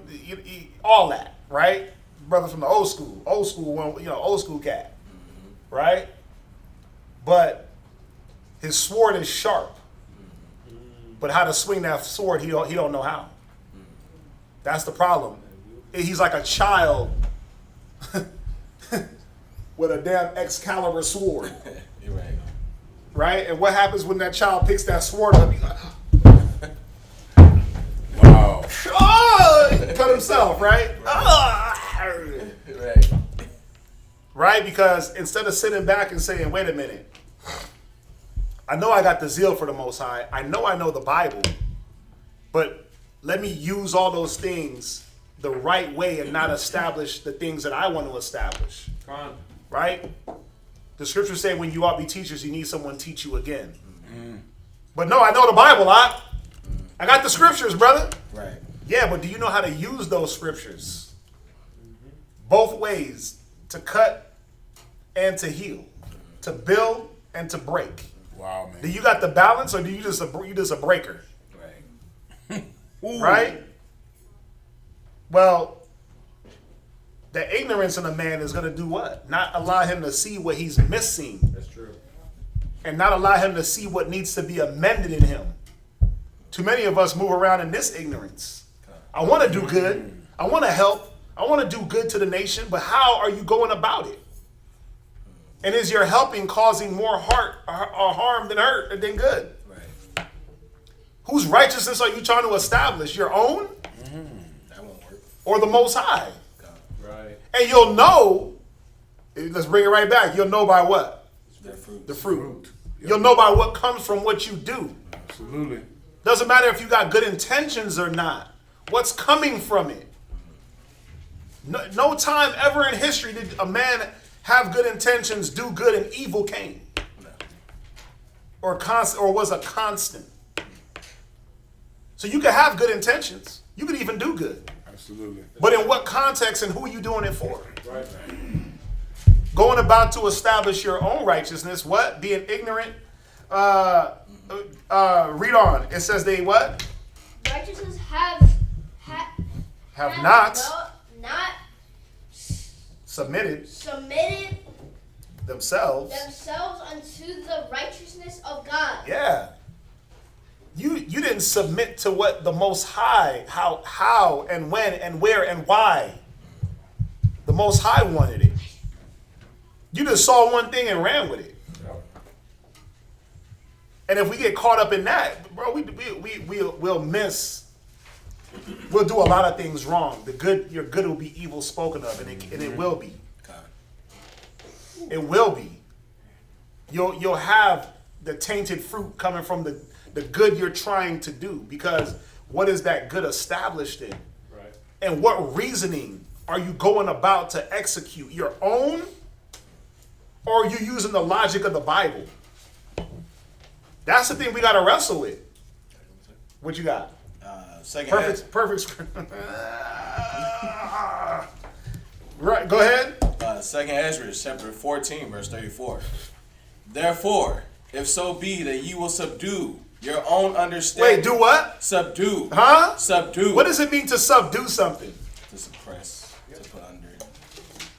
B: All that, right? Brother from the old school one, old school cat, right? But his sword is sharp. But how to swing that sword, he don't know how. That's the problem. He's like a child with a damn Excalibur sword.
C: You're right.
B: Right? And what happens when that child picks that sword up? He's like,
E: Wow.
B: oh, he cut himself, right?
C: Right.
B: Right? Because instead of sitting back and saying, wait a minute, I know I got the zeal for the Most High. I know the Bible. But let me use all those things the right way and not establish the things that I want to establish. Right? The scriptures say when you ought to be teachers, you need someone to teach you again. But no, I know the Bible. I got the scriptures, brother.
C: Right.
B: Yeah, but do you know how to use those scriptures? Both ways, to cut and to heal, to build and to break.
E: Wow, man.
B: Do you got the balance, or do you just a breaker?
C: Right.
B: Right? Well, the ignorance in a man is going to do what? Not allow him to see what he's missing.
G: That's true.
B: And not allow him to see what needs to be amended in him. Too many of us move around in this ignorance. I want to do good. I want to help. I want to do good to the nation. But how are you going about it? And is your helping causing more harm than hurt than good?
C: Right.
B: Whose righteousness are you trying to establish? Your own?
C: That won't work.
B: Or the Most High?
G: Right.
B: And you'll know, let's bring it right back. You'll know by what?
C: The fruit.
B: The fruit. You'll know by what comes from what you do.
E: Absolutely.
B: Doesn't matter if you got good intentions or not. What's coming from it? No time ever in history did a man have good intentions, do good, and evil came. Or was a constant. So you can have good intentions. You could even do good.
E: Absolutely.
B: But in what context and who are you doing it for?
G: Right.
B: Going about to establish your own righteousness. What? Being ignorant. Read on. It says they what?
F: Righteousness have
B: not
F: submitted
B: themselves
F: unto the righteousness of God.
B: Yeah. You didn't submit to what the Most High, how and when and where and why the Most High wanted it. You just saw one thing and ran with it. And if we get caught up in that, bro, we'll miss. We'll do a lot of things wrong. Your good will be evil spoken of, and it will be. It will be. You'll have the tainted fruit coming from the good you're trying to do, because what is that good established in?
G: Right.
B: And what reasoning are you going about to execute? Your own? Or are you using the logic of the Bible? That's the thing we got to wrestle with. What you got?
C: Second
B: Perfect. Right, go ahead.
C: Second Ezra, chapter 14, verse 34. Therefore, if so be that you will subdue your own understanding.
B: Wait, do what?
C: Subdue.
B: Huh?
C: Subdue.
B: What does it mean to subdue something?
C: To suppress. To put under.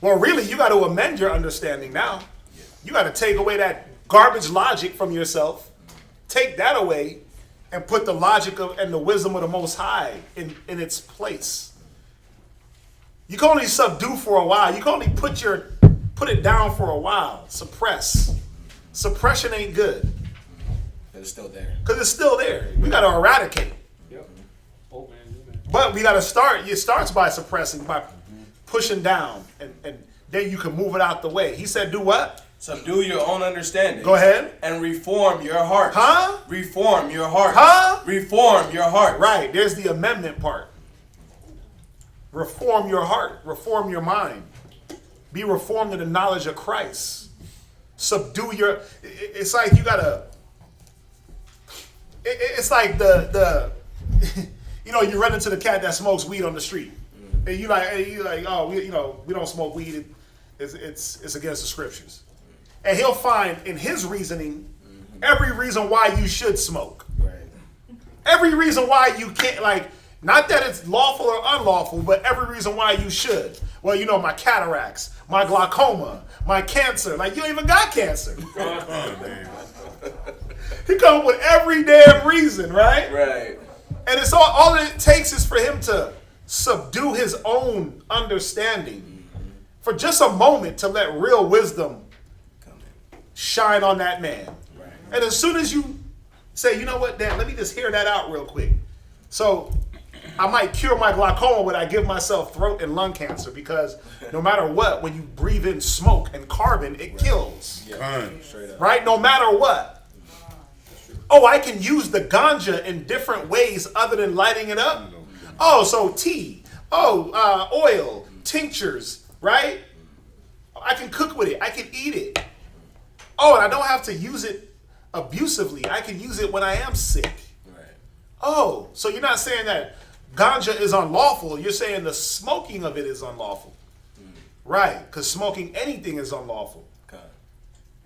B: Well, really, you got to amend your understanding now. You got to take away that garbage logic from yourself. Take that away and put the logic and the wisdom of the Most High in its place. You can only subdue for a while. You can only put it down for a while. Suppress. Suppression ain't good.
C: It's still there.
B: Because it's still there. We got to eradicate.
G: Yep. Old man, new man.
B: But we got to start. It starts by suppressing, by pushing down, and then you can move it out the way. He said, do what?
C: Subdue your own understanding.
B: Go ahead.
C: And reform your heart.
B: Huh?
C: Reform your heart.
B: Huh?
C: Reform your heart.
B: Right. There's the amendment part. Reform your heart. Reform your mind. Be reformed in the knowledge of Christ. Subdue your... It's like you got to... It's like the you know, you run into the cat that smokes weed on the street. And you like, oh, we don't smoke weed. It's against the scriptures. And he'll find in his reasoning every reason why you should smoke.
C: Right.
B: Every reason why you can't, like, Not that it's lawful or unlawful, but every reason why you should. Well, you know, my cataracts, my glaucoma, my cancer. Like, you don't even got cancer. He come up with every damn reason, right?
C: Right.
B: And it's all it takes is for him to subdue his own understanding for just a moment to let real wisdom shine on that man.
C: Right.
B: And as soon as you say, you know what, Dan, let me just hear that out real quick. So I might cure my glaucoma when I give myself throat and lung cancer, because no matter what, when you breathe in smoke and carbon, it kills.
C: Yeah. Straight up.
B: Right? No matter what. Oh, I can use the ganja in different ways other than lighting it up. Oh, so tea. Oh, oil, tinctures, right? I can cook with it. I can eat it. Oh, and I don't have to use it abusively. I can use it when I am sick.
C: Right.
B: Oh, so you're not saying that ganja is unlawful. You're saying the smoking of it is unlawful. Right, because smoking anything is unlawful.
C: Okay.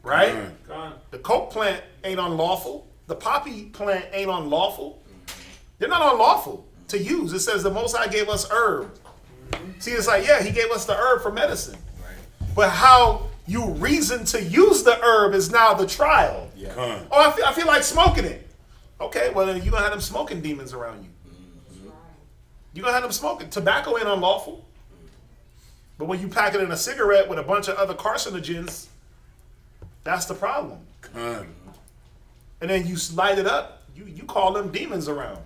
B: Right?
G: Con.
B: The coke plant ain't unlawful. The poppy plant ain't unlawful. They're not unlawful to use. It says the Most High gave us herb. See, it's like, yeah, he gave us the herb for medicine.
C: Right.
B: But how you reason to use the herb is now the trial.
C: Yeah.
B: Oh, I feel like smoking it. Okay, well, then you're going to have them smoking demons around you. You're going to have them smoking. Tobacco ain't unlawful. But when you pack it in a cigarette with a bunch of other carcinogens, that's the problem. And then you light it up, you call them demons around.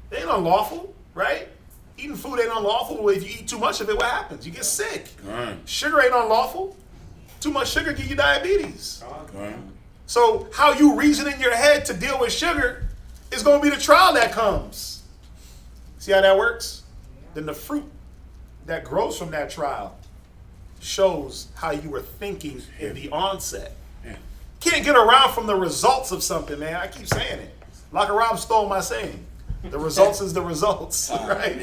B: They ain't unlawful, right? Eating food ain't unlawful. If you eat too much of it, what happens? You get sick. Sugar ain't unlawful. Too much sugar give you diabetes. So how you reason in your head to deal with sugar is going to be the trial that comes. See how that works? Then the fruit that grows from that trial shows how you were thinking in the onset. Can't get around from the results of something, man. I keep saying it. Like Rob stole my saying. The results is the results, right?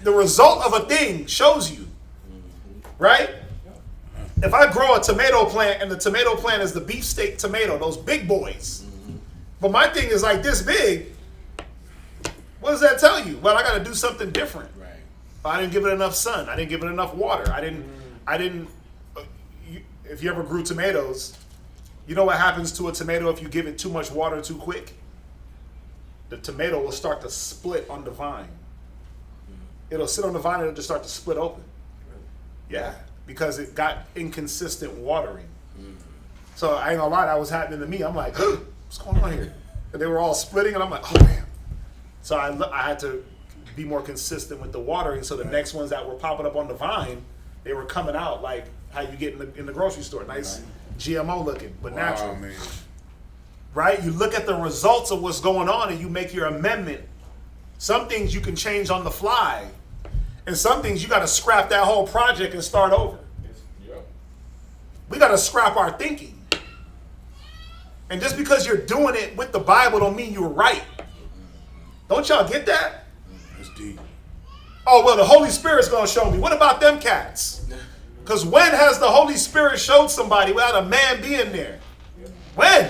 B: The result of a thing shows you, right? If I grow a tomato plant and the tomato plant is the beefsteak tomato, those big boys, but my thing is like this big, what does that tell you? Well, I got to do something different.
C: Right.
B: I didn't give it enough sun. I didn't give it enough water. I didn't. If you ever grew tomatoes, you know what happens to a tomato if you give it too much water too quick? The tomato will start to split on the vine. It'll sit on the vine and it'll just start to split open. Yeah, because it got inconsistent watering. So I ain't gonna lie, that was happening to me. I'm like, what's going on here? And they were all splitting, and I'm like, oh man. So I had to be more consistent with the watering. So the next ones that were popping up on the vine, they were coming out like how you get in the grocery store, nice GMO looking, but natural.
E: Man.
B: Right? You look at the results of what's going on and you make your amendment. Some things you can change on the fly, and some things you got to scrap that whole project and start over.
G: Yep.
B: We got to scrap our thinking. And just because you're doing it with the Bible don't mean you're right. Don't y'all get that?
E: That's deep.
B: Oh, well, the Holy Spirit's going to show me. What about them cats? Because when has the Holy Spirit showed somebody without a man being there? When?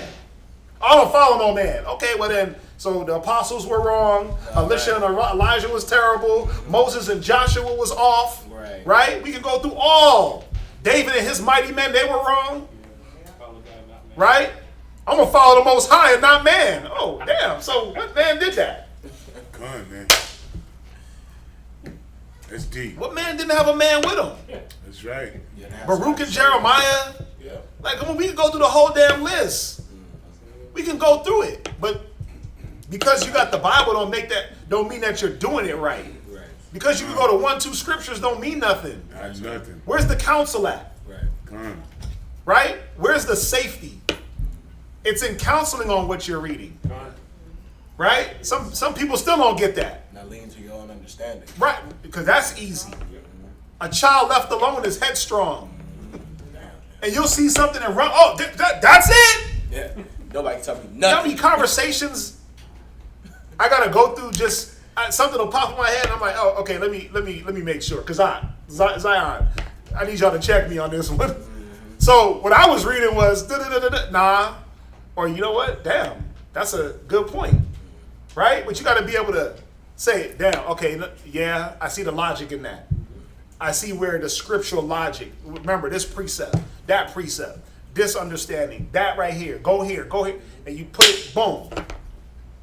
B: I don't follow no man. Okay, well then, so the apostles were wrong. Elisha and Elijah was terrible. Moses and Joshua was off. Right? We can go through all. David and his mighty men, they were wrong. Right? I'm going to follow the Most High and not man. Oh, damn. So what man did that?
E: Come on, man. That's deep.
B: What man didn't have a man with him?
E: That's right.
B: Baruch and Jeremiah. Like, come on, we can go through the whole damn list. We can go through it. But because you got the Bible don't mean that you're doing it right. Because you can go to 1-2 scriptures don't mean nothing.
E: That's nothing.
B: Where's the counsel at?
E: Come on.
B: Right? Where's the safety? It's in counseling on what you're reading. Right? Some people still don't get that.
C: Now lean to your own understanding.
B: Right, because that's easy. A child left alone is headstrong. And you'll see something and run, oh, that's it?
C: Yeah. Nobody can tell me
B: You know how
C: nothing.
B: many conversations I gotta go through just something will pop in my head and I'm like, oh, okay, let me make sure. Cause Zion, I need y'all to check me on this one. So what I was reading was nah. Or you know what? Damn, that's a good point. right? But you got to be able to say, damn, okay, yeah, I see the logic in that. I see where the scriptural logic, remember this precept, that precept, this understanding, that right here, go here, and you put it, boom.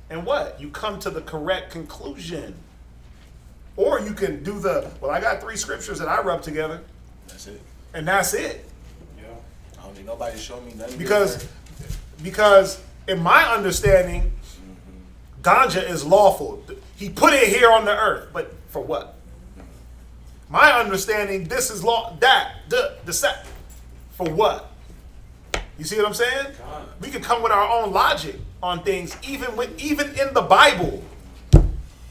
B: And what? You come to the correct conclusion. Or you can do well, I got 3 scriptures that I rub together.
C: That's it.
B: And that's it.
G: Yeah.
C: I don't need nobody to show me nothing.
B: Because in my understanding, ganja is lawful. He put it here on the earth, but for what? My understanding, this is law, the set. For what? You see what I'm saying? We can come with our own logic on things, even in the Bible.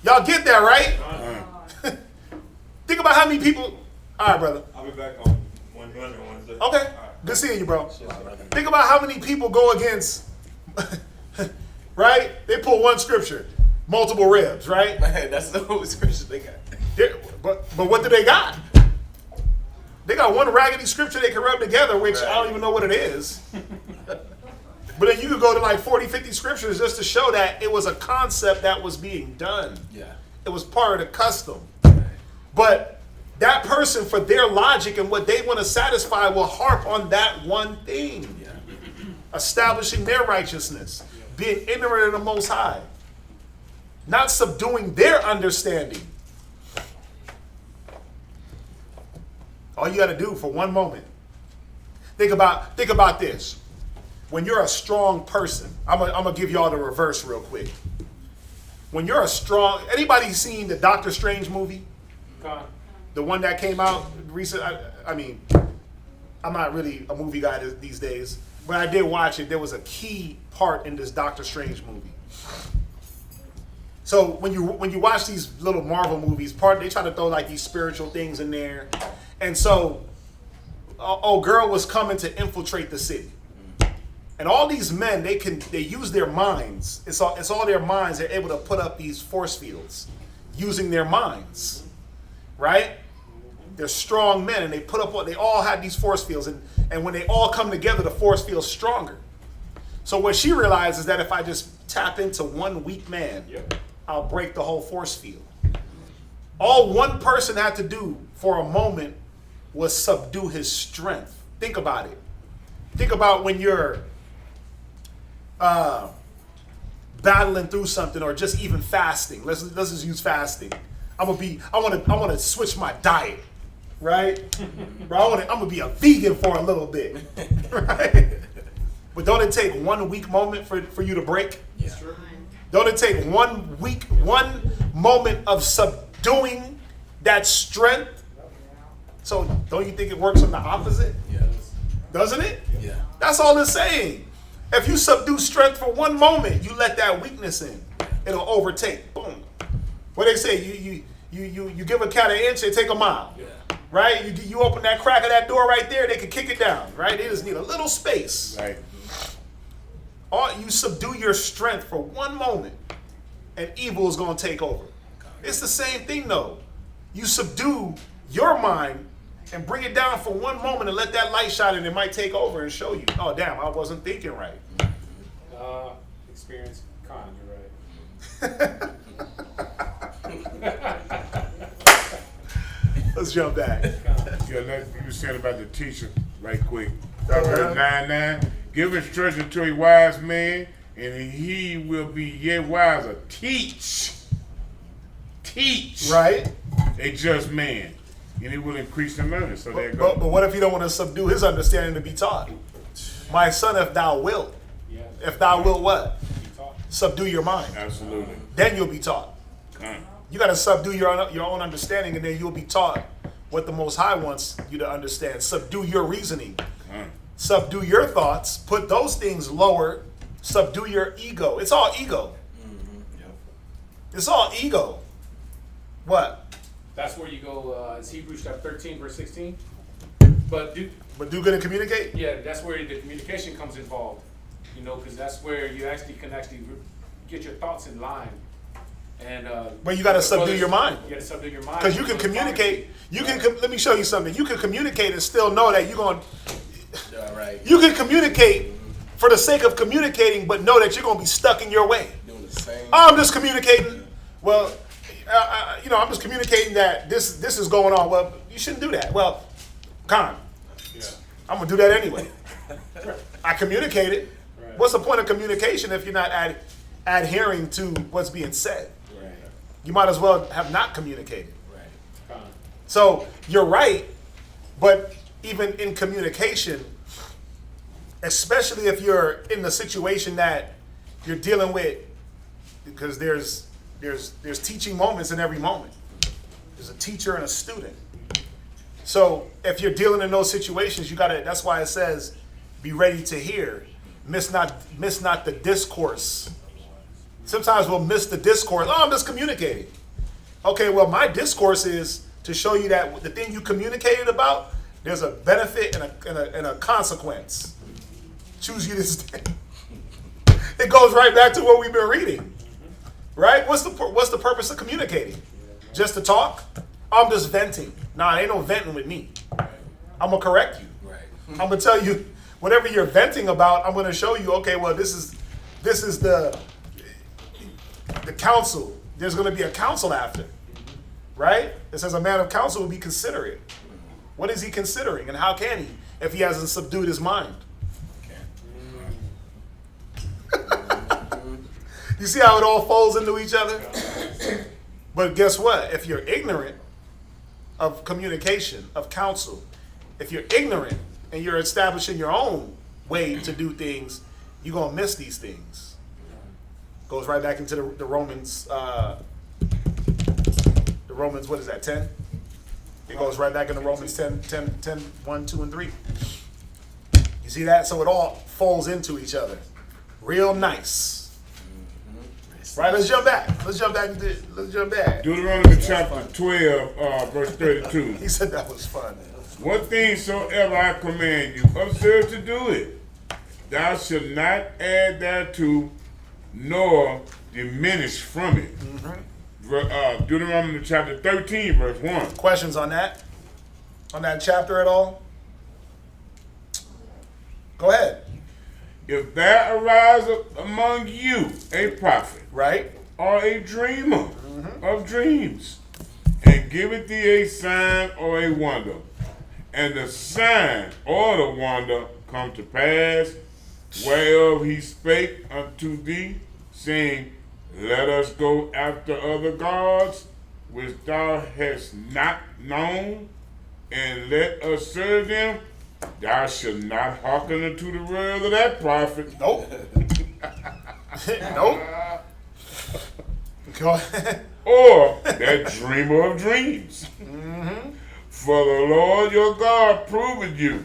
B: Y'all get that, right? Think about how many people. All right, brother.
D: I'll be back on one Monday, Wednesday.
B: Okay.
D: All right.
B: Good seeing you, bro. Think about how many people go against, right? They pull one scripture, multiple ribs, right?
C: Man, that's the only scripture they got.
B: But what do they got? They got one raggedy scripture they can rub together, which I don't even know what it is. But then you could go to like 40, 50 scriptures just to show that it was a concept that was being done.
C: Yeah.
B: It was part of the custom. But that person, for their logic and what they want to satisfy, will harp on that one thing.
C: Yeah.
B: Establishing their righteousness. Being ignorant of the Most High. Not subduing their understanding. All you got to do for one moment. Think about this. When you're a strong person, I'm gonna give y'all the reverse real quick. When you're a strong, anybody seen the Doctor Strange movie? The one that came out recent. I mean, I'm not really a movie guy these days, but I did watch it. There was a key part in this Doctor Strange movie. So when you watch these little Marvel movies, they try to throw like these spiritual things in there, and so, girl was coming to infiltrate the city. And all these men, they use their minds. It's all their minds. They're able to put up these force fields using their minds, right? They're strong men, and they all have these force fields. And when they all come together, the force feels stronger. So what she realizes is that if I just tap into one weak man, I'll break the whole force field. All one person had to do for a moment was subdue his strength. Think about it. Think about when you're battling through something, or just even fasting. Let's just use fasting. I want to switch my diet, right? Bro, I'm gonna be a vegan for a little bit, right? But don't it take one weak moment for you to break?
C: Yeah.
B: Don't it take one moment of subduing that strength? So don't you think it works on the opposite?
C: Yeah.
B: Doesn't it?
C: Yeah.
B: That's all it's saying. If you subdue strength for one moment, you let that weakness in. It'll overtake. Boom. What they say, you give a cat an inch, they take a mile.
C: Yeah.
B: Right? You open that crack of that door right there, they can kick it down. Right? They just need a little space.
E: Right.
B: You subdue your strength for one moment, and evil is going to take over. It's the same thing, though. You subdue your mind and bring it down for one moment and let that light shine, and it might take over and show you, oh, damn, I wasn't thinking right.
G: Experience con, you're right.
B: Let's jump back.
E: Yeah, like you said about the teacher, right quick. Proverbs 9:9. Give instruction to a wise man, and he will be yet wiser. Teach
B: Right?
E: a just man, and it will increase in learning. So there you
B: But
E: go.
B: what if you don't want to subdue his understanding to be taught? My son, if thou wilt.
G: Yeah.
B: If thou wilt what?
G: Be taught.
B: Subdue your mind.
E: Absolutely.
B: Then you'll be taught. You got to subdue your own understanding, and then you'll be taught what the Most High wants you to understand. Subdue your reasoning. Subdue your thoughts. Put those things lower. Subdue your ego. It's all ego.
C: Yep.
B: It's all ego. What?
G: That's where you go, it's Hebrews chapter 13, verse 16. But
B: do good and communicate?
G: yeah, that's where the communication comes involved. You know, because that's where you can get your thoughts in line. And
B: But you got to subdue your mind.
G: You got to subdue your mind.
B: Because you can communicate. Let me show you something. You can communicate and still know that you're going.
C: All right.
B: You can communicate for the sake of communicating, but know that you're going to be stuck in your way.
C: Doing the Same.
B: I'm just communicating. Well, I'm just communicating that this is going on. Well, you shouldn't do that. Well, Con, I'm gonna do that anyway. I communicated.
G: Right.
B: What's the point of communication if you're not adhering to what's being said?
C: Right.
B: You might as well have not communicated.
C: Right.
G: Con.
B: So you're right, but even in communication, especially if you're in the situation that you're dealing with, because there's teaching moments in every moment. There's a teacher and a student. So if you're dealing in those situations, you gotta. That's why it says, "Be ready to hear, miss not the discourse." Sometimes we'll miss the discourse. Oh, I'm just communicating. Okay, well, my discourse is to show you that the thing you communicated about, there's a benefit and a consequence. Choose you this day. It goes right back to what we've been reading, right? What's the purpose of communicating? Just to talk? I'm just venting. Nah, ain't no venting with me. I'm gonna correct you.
C: Right.
B: I'm gonna tell you whatever you're venting about. I'm gonna show you. Okay, well, this is the counsel. There's gonna be a counsel after, right? It says a man of counsel will be considerate. What is he considering, and how can he if he hasn't subdued his mind? You see how it all folds into each other? But guess what? If you're ignorant of communication, of counsel, if you're ignorant and you're establishing your own way to do things, you're going to miss these things. Goes right back into the Romans, what is that, 10? It goes right back into Romans 10, 1, 2, and 3. You see that? So it all folds into each other. Real nice. Right, let's jump back. Let's jump back.
E: Deuteronomy chapter 12, verse 32.
B: He said that was fun.
E: What things soever I command you, observe to do it. Thou shalt not add thereto, nor diminish from it. Deuteronomy chapter 13, verse 1.
B: Questions on that? On that chapter at all? Go ahead.
E: If there arise among you a prophet,
B: Right?
E: or a dreamer of dreams, and giveth thee a sign or a wonder, and the sign or the wonder come to pass, whereof he spake unto thee, saying, Let us go after other gods, which thou hast not known, and let us serve them. Thou shalt not hearken unto the word of that prophet.
B: Nope. Nope. Go ahead.
E: Or that dreamer of dreams. For the Lord your God proveth you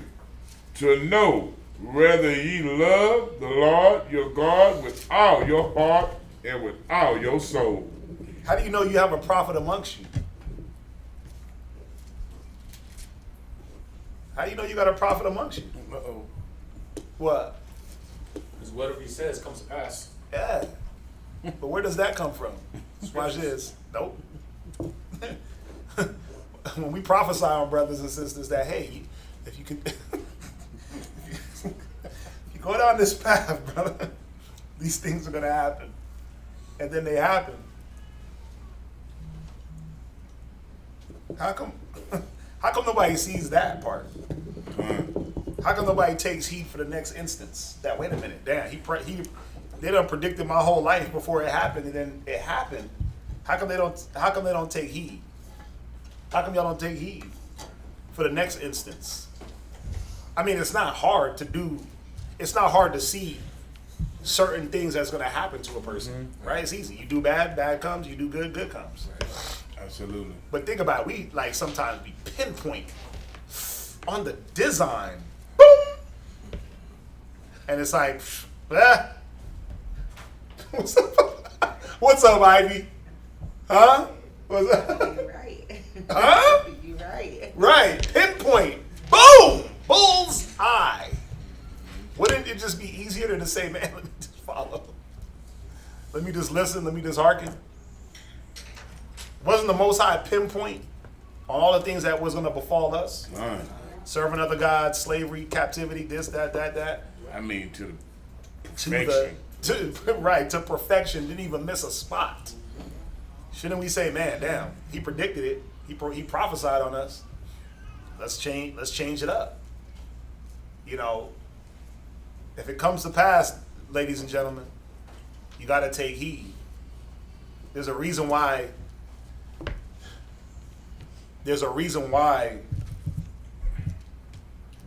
E: to know whether ye love the Lord your God with all your heart and with all your soul.
B: How do you know you have a prophet amongst you? How do you know you got a prophet amongst you?
C: Uh-oh.
B: What?
G: Because whatever he says comes to pass.
B: Yeah. But where does that come from? Watch this. Nope. When we prophesy on brothers and sisters that, hey, if you can, if you go down this path, brother, these things are going to happen. And then they happen. How come nobody sees that part? How come nobody takes heed for the next instance? That, wait a minute, damn, they done predicted my whole life before it happened, and then it happened. How come they don't take heed? How come y'all don't take heed for the next instance? I mean, it's not hard to see certain things that's going to happen to a person, right? It's easy. You do bad, bad comes. You do good, good comes.
E: Absolutely.
B: But think about it, we like sometimes we pinpoint on the design, boom, and it's like, what's up? What's up, Ivy? Huh? What's up?
I: You're right.
B: Huh?
I: You're right.
B: Right, pinpoint, boom, bull's eye. Wouldn't it just be easier than to say, man, let me just follow, let me just listen, let me just hearken? Wasn't the Most High pinpoint on all the things that was going to befall us?
E: Fine.
B: Serving other gods, slavery, captivity, this, that.
E: I mean, to the
B: To
E: perfection.
B: to perfection, didn't even miss a spot. Shouldn't we say, man, damn, he predicted it. He prophesied on us. Let's change it up. You know, if it comes to pass, ladies and gentlemen, you got to take heed. There's a reason why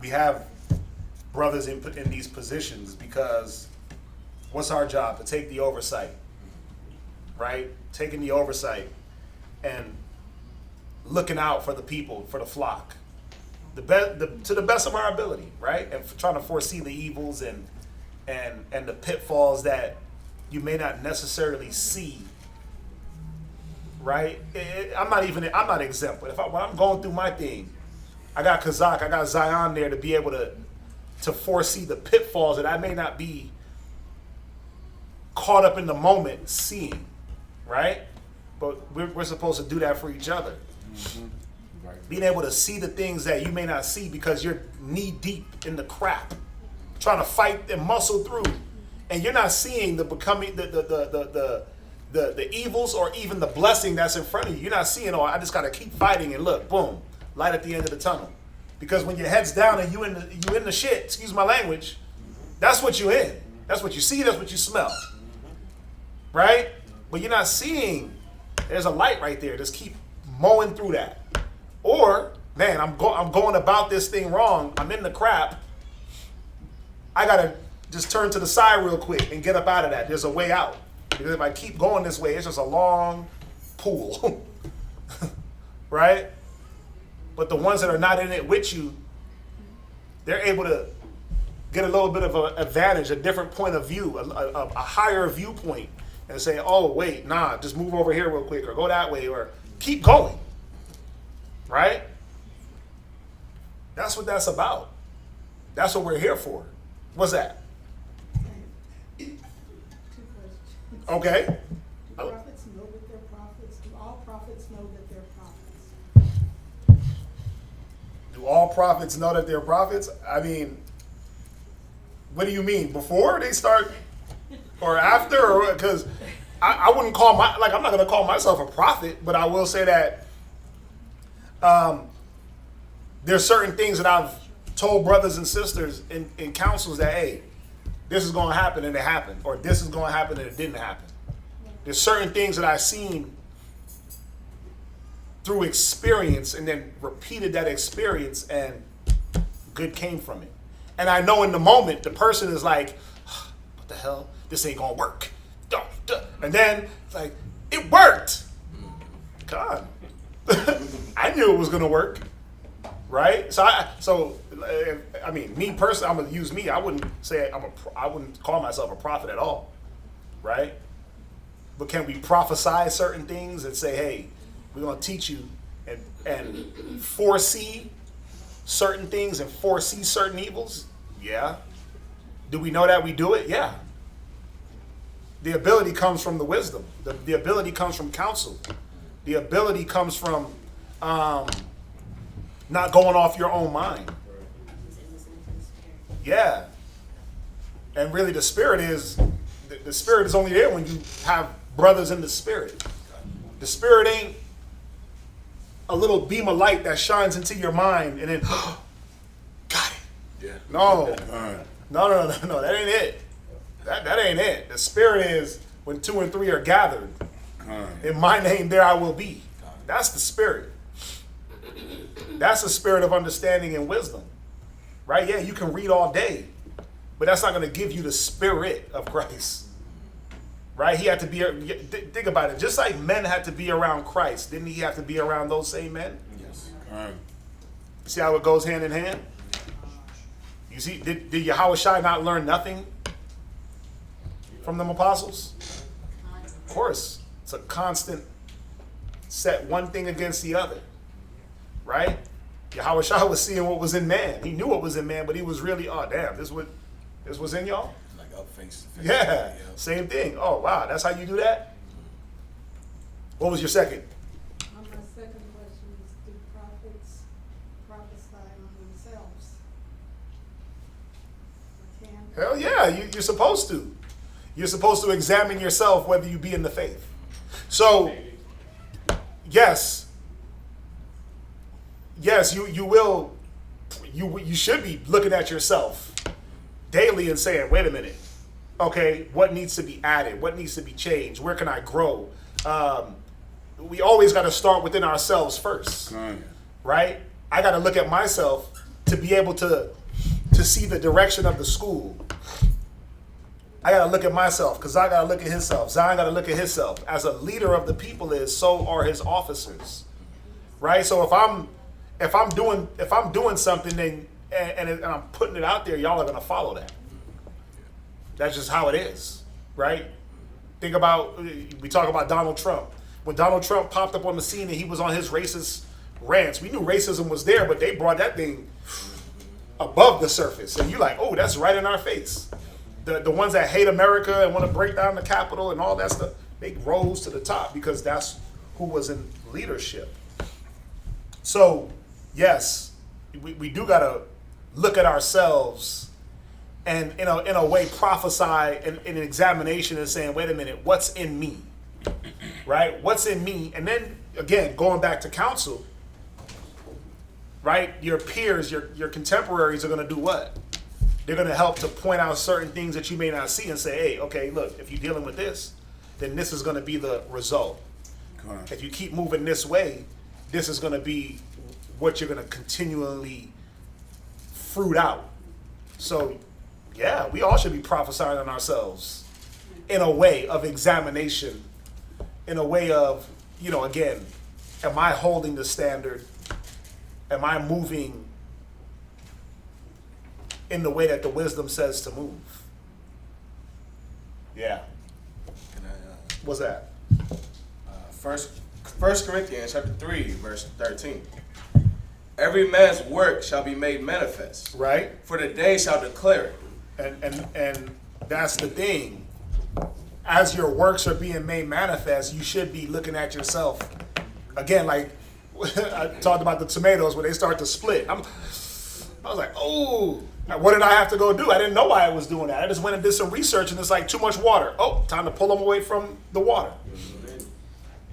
B: we have brothers in these positions, because what's our job? To take the oversight, right? Taking the oversight and looking out for the people, for the flock, to the best of our ability, right? And trying to foresee the evils and the pitfalls that you may not necessarily see, right? I'm not exempt, but when I'm going through my thing, I got Kazak, I got Zion there to be able to foresee the pitfalls that I may not be caught up in the moment seeing, right? But we're supposed to do that for each other.
E: Mm-hmm. Right.
B: Being able to see the things that you may not see because you're knee deep in the crap, trying to fight and muscle through, and you're not seeing the evils or even the blessing that's in front of you. You're not seeing, oh, I just got to keep fighting and look, boom, light at the end of the tunnel. Because when your head's down and you in the shit, excuse my language, that's what you're in. That's what you see, that's what you smell. Right? But you're not seeing there's a light right there. Just keep mowing through that. Or, man, I'm going about this thing wrong. I'm in the crap. I got to just turn to the side real quick and get up out of that. There's a way out. Because if I keep going this way, it's just a long pool. Right? But the ones that are not in it with you, they're able to get a little bit of an advantage, a different point of view, a higher viewpoint, and say, oh, wait, nah, just move over here real quick, or go that way, or keep going. Right? That's what that's about. That's what we're here for. What's that?
H: Two questions.
B: Okay.
H: Do prophets know that they're prophets? Do all prophets know that they're prophets?
B: Do all prophets know that they're prophets? I mean, what do you mean? Before they start or after? Or because I wouldn't call I'm not going to call myself a prophet, but I will say that there's certain things that I've told brothers and sisters in councils that, hey, this is going to happen and it happened, or this is going to happen and it didn't happen. There's certain things that I've seen through experience and then repeated that experience and good came from it. And I know in the moment the person is like, what the hell? This ain't going to work. And then it's like, it worked. God. I knew it was going to work. Right? So I mean, me personally, I'm going to use me. I wouldn't say I wouldn't call myself a prophet at all. Right? But can we prophesy certain things and say, hey, we're going to teach you and foresee certain things and foresee certain evils? Yeah. Do we know that we do it? Yeah. The ability comes from the wisdom. The ability comes from counsel. The ability comes from not going off your own mind. Yeah. And really the spirit is only there when you have brothers in the spirit. The spirit ain't a little beam of light that shines into your mind and then, got it.
C: Yeah.
B: No. No, that ain't it. That ain't it. The spirit is when 2 and 3 are gathered. In my name, there I will be. That's the spirit. That's the spirit of understanding and wisdom. Right? Yeah, you can read all day, but that's not going to give you the spirit of Christ. Right? He had to be, think about it. Just like men had to be around Christ, didn't he have to be around those same men?
C: Yes.
B: See how it goes hand in hand? You see, did Yahushua not learn nothing from them apostles? Of course. It's a constant set one thing against the other. Right? Yahushua was seeing what was in man. He knew what was in man, but he was really, oh damn, this was in y'all?
C: Like up face to face.
B: Yeah. Same thing. Oh wow, that's how you do that? What was your second?
H: My second question is, do prophets prophesy on themselves? Or can
B: Hell yeah, you're supposed to. You're supposed to examine yourself whether you be in the faith. So, yes, you should be looking at yourself daily and saying, wait a minute, okay, what needs to be added? What needs to be changed? Where can I grow? We always got to start within ourselves first, right? I got to look at myself to be able to see the direction of the school. I got to look at myself because I got to look at himself. Zion got to look at himself. As a leader of the people so are his officers, right? So if I'm doing something then, and I'm putting it out there, y'all are going to follow that. That's just how it is, right? Think about, we talk about Donald Trump. When Donald Trump popped up on the scene and he was on his racist rants, we knew racism was there, but they brought that thing above the surface. And you're like, oh, that's right in our face. The ones that hate America and want to break down the Capitol and all that stuff, they rose to the top because that's who was in leadership. So, yes, we do got to look at ourselves and in a way prophesy in an examination and saying, wait a minute, what's in me? Right? What's in me? And then, again, going back to counsel, right? Your peers, your contemporaries are going to do what? They're going to help to point out certain things that you may not see and say, hey, okay, look, if you're dealing with this, then this is going to be the result. If you keep moving this way, this is going to be what you're going to continually fruit out. So, yeah, we all should be prophesying on ourselves in a way of examination, in a way of, again, am I holding the standard? Am I moving in the way that the wisdom says to move? Yeah. What's that?
C: First Corinthians chapter 3, verse 13. Every man's work shall be made manifest.
B: Right.
C: For the day shall declare it.
B: And that's the thing. As your works are being made manifest, you should be looking at yourself. Again, like I talked about the tomatoes when they start to split. I was like, oh, what did I have to go do? I didn't know why I was doing that. I just went and did some research and it's like too much water. Oh, time to pull them away from the water.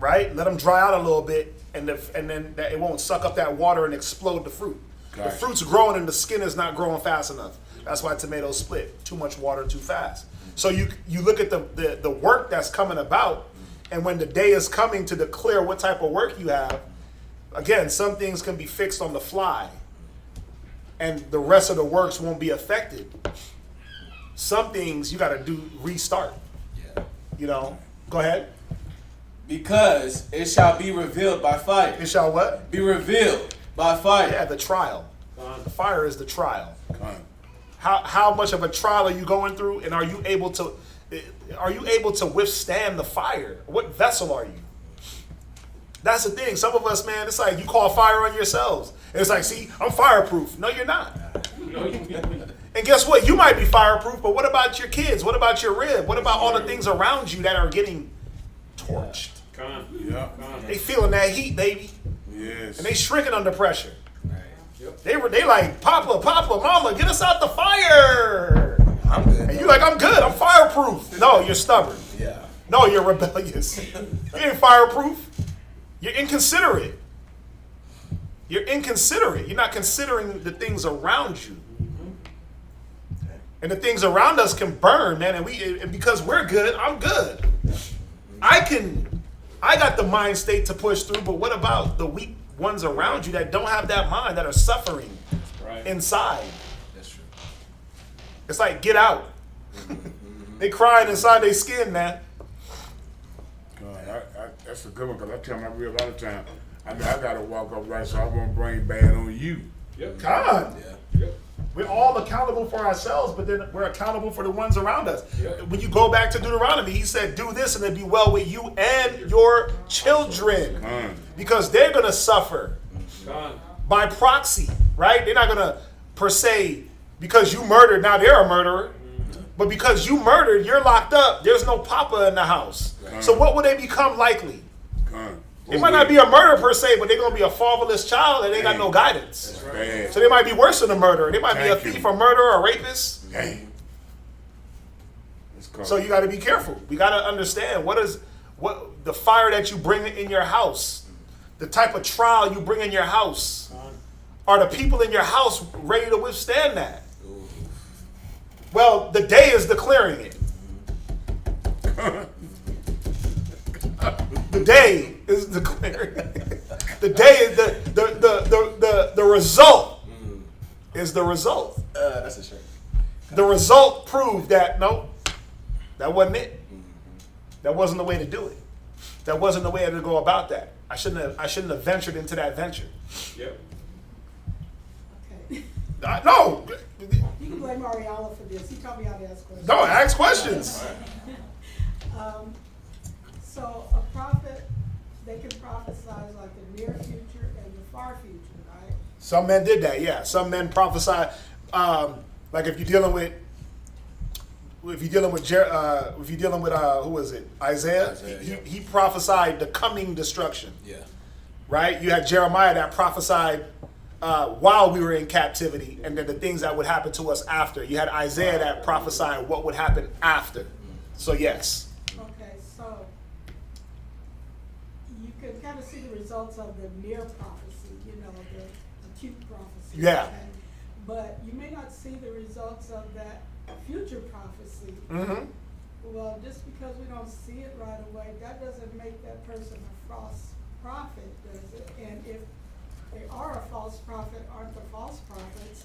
B: Right? Let them dry out a little bit and then it won't suck up that water and explode the fruit. Gotcha. The fruit's growing and the skin is not growing fast enough. That's why tomatoes split. Too much water too fast. So you look at the work that's coming about, and when the day is coming to declare what type of work you have, again, some things can be fixed on the fly, and the rest of the works won't be affected. Some things you got to restart. Yeah. Go ahead.
C: Because it shall be revealed by fire.
B: It shall what?
C: Be revealed by fire.
B: Yeah, the trial. The fire is the trial. How much of a trial are you going through, and are you able to withstand the fire? What vessel are you? That's the thing. Some of us, man, it's like you call fire on yourselves. And it's like, see, I'm fireproof. No, you're not. And guess what? You might be fireproof, but what about your kids? What about your rib? What about all the things around you that are getting torched? They feeling that heat, baby.
E: Yes.
B: And they shrinking under pressure. They like, Papa, Mama, get us out the fire.
C: I'm good.
B: And you like, I'm good. I'm fireproof. No, you're stubborn.
C: Yeah.
B: No, you're rebellious. You ain't fireproof. You're inconsiderate. You're not considering the things around you. And the things around us can burn, man. And because we're good, I'm good. I got the mind state to push through, but what about the weak ones around you that don't have that mind, that are suffering inside?
C: That's true.
B: It's like, get out. They crying inside their skin, man.
E: God, that's a good one, because I tell my real all the time, I got to walk up right so I won't bring bad on you.
G: Yep.
B: God.
C: Yeah.
G: Yep.
B: We're all accountable for ourselves, but then we're accountable for the ones around us.
G: Yeah.
B: When you go back to Deuteronomy, he said, do this and it'll be well with you and your children. Because they're going to suffer by proxy, right? They're not going to, per se, because you murdered, now they're a murderer. But because you murdered, you're locked up. There's no papa in the house. So what would they become likely? They might not be a murderer per se, but they're going to be a fatherless child and they got no guidance.
E: Right.
B: So they might be worse than a murderer. They might be a thief, a murderer, a rapist.
E: Dang. That's
B: So you got to be careful. We got to understand what the fire that you bring in your house, the type of trial you bring in your house. Are the people in your house ready to withstand that? Well, the day is declaring it. The day is declaring it. The day is the result is the result.
C: That's a shame.
B: The result proved that no, that wasn't it. That wasn't the way to do it. That wasn't the way to go about that. I shouldn't have ventured into that venture.
G: Yep.
H: Okay.
B: No.
H: You can blame Ariella for this. He taught me how to ask questions.
B: No, ask questions.
H: So a prophet, they can prophesy like the near future and the far future, right?
B: Some men did that, yeah. Some men prophesy, like if you're dealing with who was it? Isaiah. He prophesied the coming destruction.
C: Yeah.
B: Right. You had Jeremiah that prophesied while we were in captivity, and then the things that would happen to us after. You had Isaiah that prophesied what would happen after. So yes.
H: Okay, so you can kind of see the results of the near prophecy, you know, the acute prophecy.
B: Yeah.
H: Okay? But you may not see the results of that future prophecy.
B: Mm-hmm.
H: Well, just because we don't see it right away, that doesn't make that person a false prophet, does it? And if they are a false prophet, aren't the false prophets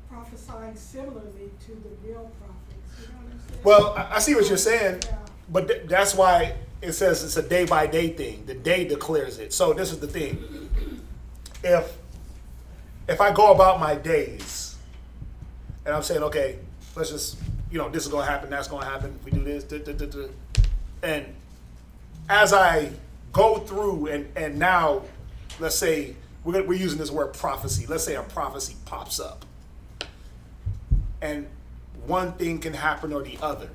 H: prophesying similarly to the real prophets? You know what I'm saying?
B: Well, I see what you're saying,
H: Yeah.
B: but that's why it says it's a day by day thing. The day declares it. So this is the thing. If I go about my days and I'm saying, okay, let's just, this is going to happen, that's going to happen, we do this, and as I go through and now, let's say, we're using this word prophecy. Let's say a prophecy pops up. And one thing can happen or the other.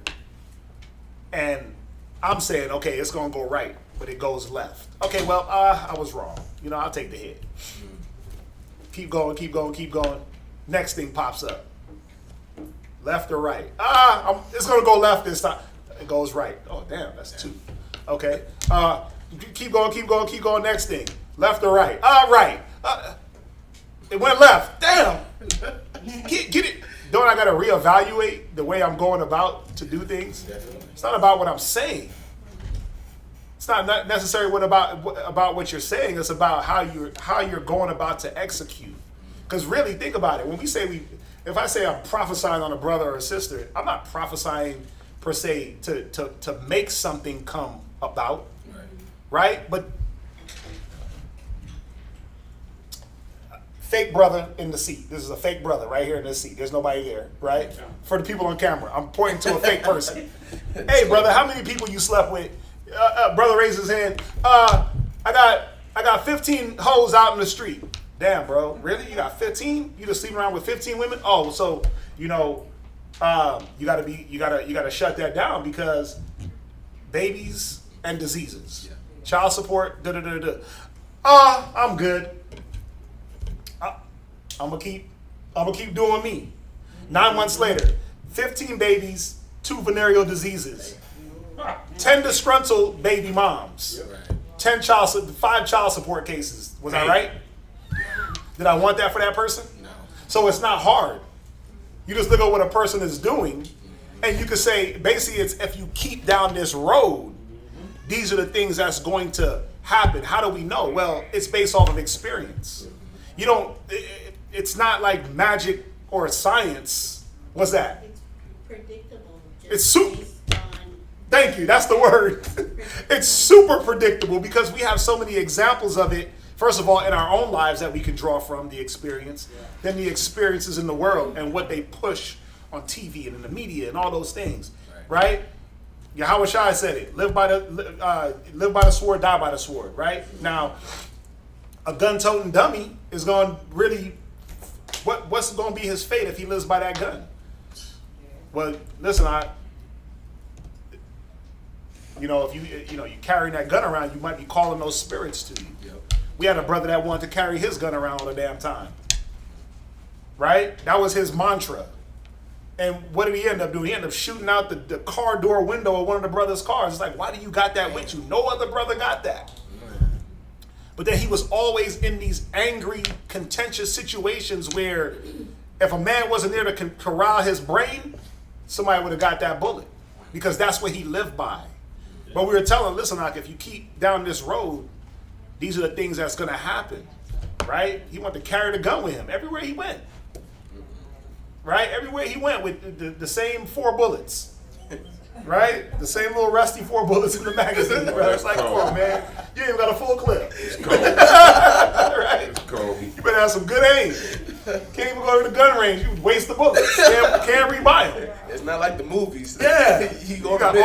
B: And I'm saying, okay, it's going to go right, but it goes left. Okay, well, I was wrong. I'll take the hit. Keep going, keep going, keep going. Next thing pops up. Left or right? It's going to go left this time. It goes right. Oh, damn, that's 2. Okay. Keep going, keep going, keep going. Next thing. Left or right? Right. It went left. Damn. Get it. Don't I got to reevaluate the way I'm going about to do things? It's not about what I'm saying. It's not necessarily about what you're saying. It's about how you're going about to execute. Because really, think about it. When if I say I'm prophesying on a brother or a sister, I'm not prophesying per se to make something come about, right? But fake brother in the seat. This is a fake brother right here in this seat. There's nobody there, right? For the people on camera, I'm pointing to a fake person. Hey, brother, how many people you slept with? Brother raises his hand. I got 15 hoes out in the street. Damn, bro, really? You got 15? You just sleeping around with 15 women? Oh, so you gotta shut that down because babies and diseases, child support. I'm good. I'm gonna keep doing me. 9 months later, 15 babies, 2 venereal diseases, 10 disgruntled baby moms, 5 child support cases. Was I right? Did I want that for that person?
C: No.
B: So it's not hard. You just look at what a person is doing, and you could say, basically, it's if you keep down this road, these are the things that's going to happen. How do we know? Well, it's based off of experience. It's not like magic or science. What's that?
I: It's predictable.
B: It's super.
I: Based on
B: Thank you. That's the word. It's super predictable because we have so many examples of it. First of all, in our own lives that we can draw from the experience, then the experiences in the world and what they push on TV and in the media and all those things, right? Yahweh Shai said it: live by the sword, die by the sword. Right now, a gun-toting dummy is going to really, what's going to be his fate if he lives by that gun? Well, listen, if you carrying that gun around, you might be calling those spirits to you.
C: Yep.
B: We had a brother that wanted to carry his gun around all the damn time. Right? That was his mantra. And what did he end up doing? He ended up shooting out the car door window of one of the brothers' cars. It's like, why do you got that with you? No other brother got that. But then he was always in these angry, contentious situations where if a man wasn't there to corral his brain, somebody would have got that bullet. Because that's what he lived by. But we were telling, listen, like, if you keep down this road, these are the things that's going to happen. Right? He wanted to carry the gun with him everywhere he went. Right? Everywhere he went with the same 4 bullets. Right? The same little rusty 4 bullets in the magazine. Bro. It's like, come on, man. You ain't even got a full clip.
E: It's cold.
B: Right?
E: It's cold.
B: You better have some good aim. Can't even go to the gun range. You waste the bullets. Can't rebuy them.
C: It's not like the movies.
B: Yeah.
C: you
B: You got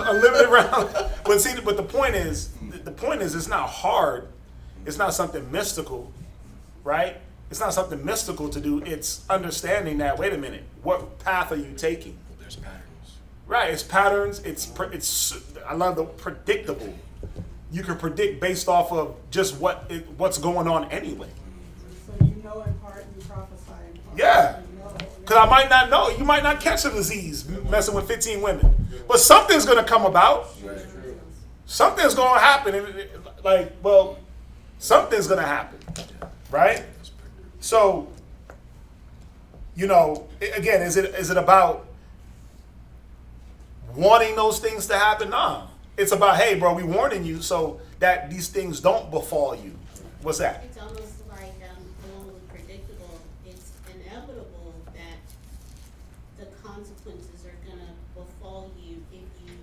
B: unlimited round. But see, but the point is, it's not hard. It's not something mystical, right? It's not something mystical to do. It's understanding that, wait a minute, what path are you taking?
C: There's patterns.
B: Right, it's patterns. It's I love the predictable. You can predict based off of just what's going on anyway.
H: So you know in part and you prophesy in part.
B: Yeah.
H: You know.
B: Because I might not know. You might not catch a disease messing with 15 women. But something's going to come about.
C: Right.
B: Something's going to happen. Something's going to happen. Right? So, again, is it about wanting those things to happen? Nah. It's about, hey, bro, we warning you so that these things don't befall you. What's that?
I: It's almost like along with predictable. It's inevitable that the consequences are gonna befall you if you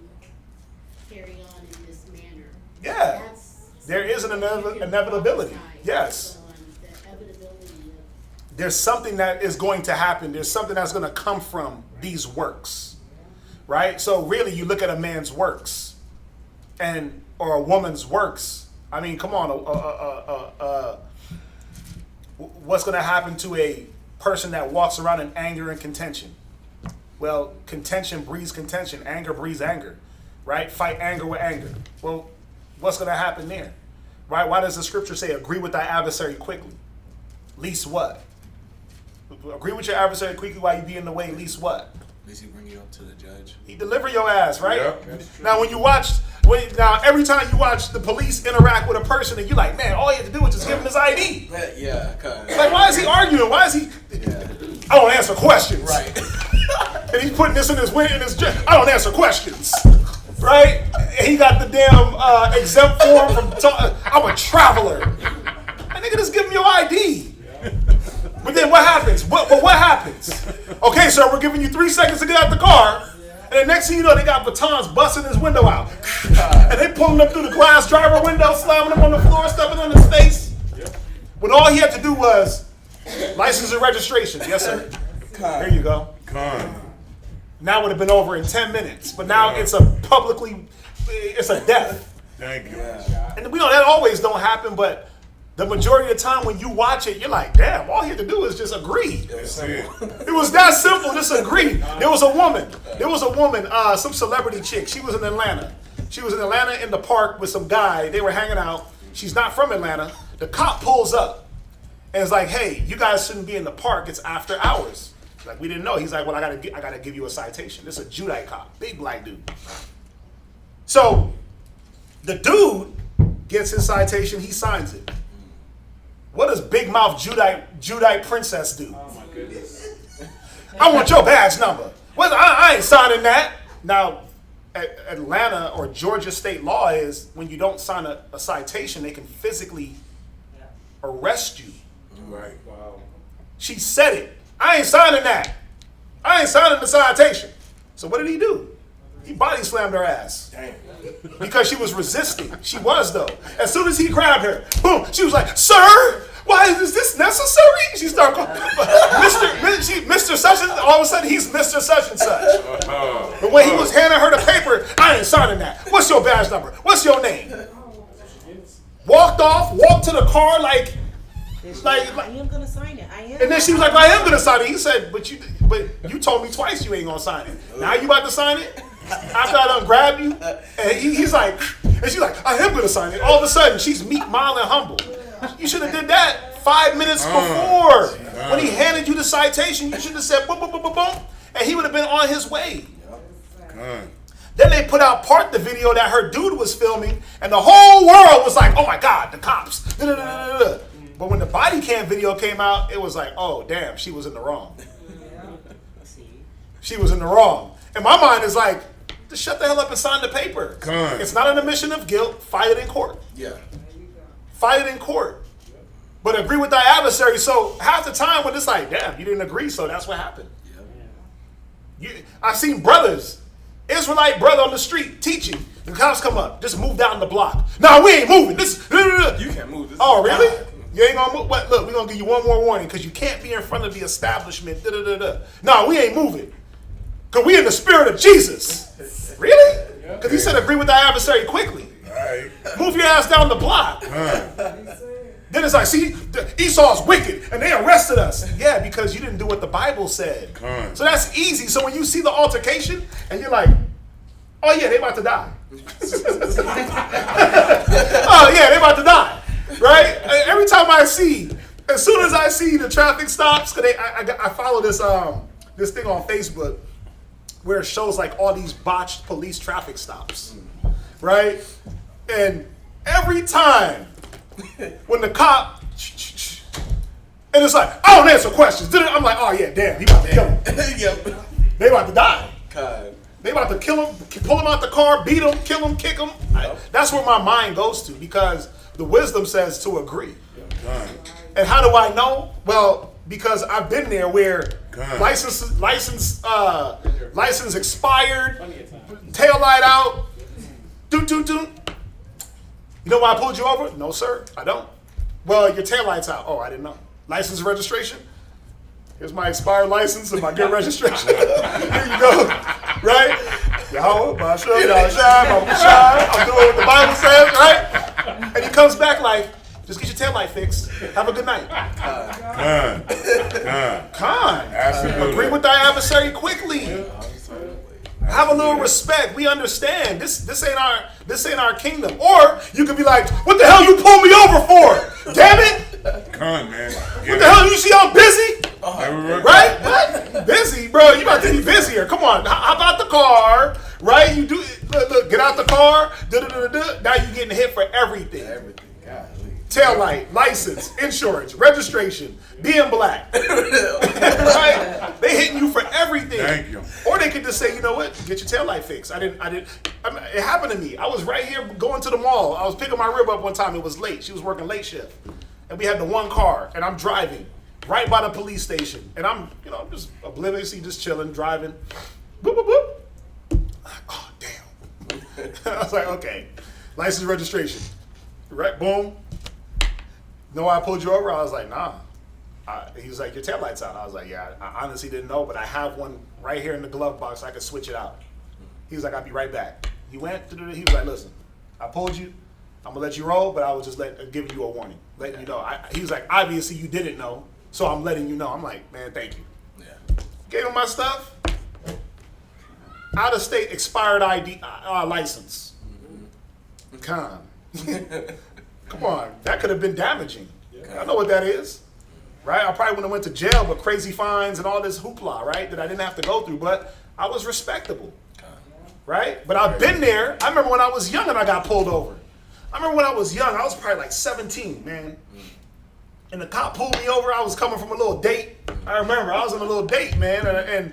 I: carry on in this manner.
B: Yeah.
I: That's
B: There is an inevitability. Yes.
I: The inevitability of
B: There's something that is going to happen. There's something that's going to come from these works. Right? So really, you look at a man's works or a woman's works. I mean, come on. What's going to happen to a person that walks around in anger and contention? Well, contention breeds contention. Anger breeds anger. Right? Fight anger with anger. Well, what's going to happen there? Right? Why does the scripture say, agree with thy adversary quickly? Least what? Agree with your adversary quickly while you be in the way. Least what?
C: At least he bring you up to the judge.
B: He deliver your ass, right?
E: Yep.
B: Now, every time you watch the police interact with a person, and you're like, man, all you have to do is just give him his ID.
C: Yeah,
B: Like, why is he arguing? Why is he?
C: Yeah.
B: I don't answer questions.
C: Right.
B: And he's putting this in his I don't answer questions. Right? And he got the damn exempt form from. I'm a traveler. That nigga just give him your ID. But then what happens? What happens? Okay, sir, we're giving you 3 seconds to get out the car. And the next thing you know, they got batons busting his window out. And they pulling him through the glass driver window, slamming him on the floor, stepping on his face. When all he had to do was license and registration. Yes, sir. There you go. Now would have been over in 10 minutes. But now it's a death.
E: Thank you.
B: And we know that always don't happen, but the majority of the time when you watch it, you're like, damn, all you have to do is just agree.
E: That's it.
B: It was that simple, just agree. There was a woman, some celebrity chick. She was in Atlanta. She was in Atlanta in the park with some guy. They were hanging out. She's not from Atlanta. The cop pulls up and is like, hey, you guys shouldn't be in the park. It's after hours. Like, we didn't know. He's like, well, I gotta give you a citation. This is a Judite cop, big black dude. So the dude gets his citation. He signs it. What does big mouth Judite princess do?
G: Oh my goodness.
B: I want your badge number. Well, I ain't signing that. Now, Atlanta or Georgia state law is when you don't sign a citation, they can physically arrest you.
E: Right.
G: Wow.
B: She said it. I ain't signing that. I ain't signing the citation. So what did he do? He body slammed her ass.
C: Damn.
B: Because she was resisting. She was, though. As soon as he grabbed her, boom, she was like, sir, why is this necessary? She started calling, Mr. Such and all of a sudden he's Mr. Such and Such. But when he was handing her the paper, I ain't signing that. What's your badge number? What's your name? Walked to the car like
J: I am gonna sign it. I am.
B: and then she was like, I am gonna sign it. He said, but you told me twice you ain't gonna sign it. Now you about to sign it? After I done grabbed you? And he's like, and she's like, I am gonna sign it. All of a sudden, she's meek, mild, and humble. You should have did that 5 minutes before. When he handed you the citation, you should have said boom, boom, boom, boom, boom. and he would have been on his way.
E: Con.
B: Then they put out the video that her dude was filming, and the whole world was like, oh my God, the cops. Da-da-da-da-da. But when the body cam video came out, it was like, oh, damn, she was in the wrong. She was in the wrong. And my mind is like, just shut the hell up and sign the paper.
E: Con.
B: It's not an admission of guilt. Fight it in court.
C: Yeah.
B: Fight it in court. But agree with thy adversary. So half the time when it's like, damn, you didn't agree, so that's what happened. I've seen brothers, Israelite brother on the street teaching. The cops come up, just move down the block. No, we ain't moving.
C: You can't move this.
B: Oh, really? You ain't gonna move? What? Look, we're gonna give you one more warning because you can't be in front of the establishment. No, we ain't moving. Because we in the spirit of Jesus. Really? Because he said agree with thy adversary quickly.
E: Right.
B: Move your ass down the block. Then it's like, see, Esau's wicked and they arrested us. Yeah, because you didn't do what the Bible said. So that's easy. So when you see the altercation and you're like, oh yeah, they about to die. Oh yeah, they about to die. Right? Every time I see, as soon as I see the traffic stops, because I follow this this thing on Facebook where it shows like all these botched police traffic stops. Right? And every time when the cop, and it's like, I don't answer questions. I'm like, oh yeah, damn, he about to kill him.
C: Yep.
B: They about to die.
C: God.
B: They about to kill him, pull him out the car, beat him, kill him, kick him. That's where my mind goes to because the wisdom says to agree. And how do I know? Well, because I've been there where license expired, tail light out, doot. You know why I pulled you over? No, sir, I don't. Well, your tail light's out. Oh, I didn't know. License and registration? Here's my expired license and my good registration. Here you go. Right? Yahweh, Basha, Yahshua, I'm doing what the Bible says, right? And he comes back like, just get your tail light fixed. Have a good night. Con.
E: Absolutely.
B: Agree with thy adversary quickly. Have a little respect. We understand. This ain't our kingdom. Or you could be like, what the hell you pulled me over for? Damn it!
E: Con, man.
B: What the hell? You see I'm busy? Right? What? Busy, bro. You about to be busier. Come on. Hop out the car. Right? You do look, get out the car. Now you're getting hit for everything. Tail light, license, insurance, registration, being black. Right? They hitting you for everything.
E: Thank you.
B: Or they could just say, you know what? Get your tail light fixed. It happened to me. I was right here going to the mall. I was picking my rib up one time. It was late. She was working late shift. And we had the one car, and I'm driving right by the police station. And I'm just obliviously just chilling, driving. Boop, boop, boop. Oh, damn. I was like, okay. License registration. Right, boom. Know why I pulled you over? I was like, nah. He was like, your taillight's out. I was like, yeah, I honestly didn't know, but I have one right here in the glove box. I could switch it out. He was like, I'll be right back. He went, he was like, listen, I pulled you. I'm going to let you roll, but I was just giving you a warning, letting you know. He was like, obviously you didn't know, so I'm letting you know. I'm like, man, thank you. Yeah. Gave him my stuff. Out of state expired ID license. Come on, that could have been damaging. I know what that is, right? I probably wouldn't have went to jail, but crazy fines and all this hoopla, right? That I didn't have to go through, but I was respectable, right? But I've been there. I remember when I was young and I got pulled over. I remember when I was young, I was probably like 17, man. And the cop pulled me over. I was coming from a little date. I remember I was on a little date, man, and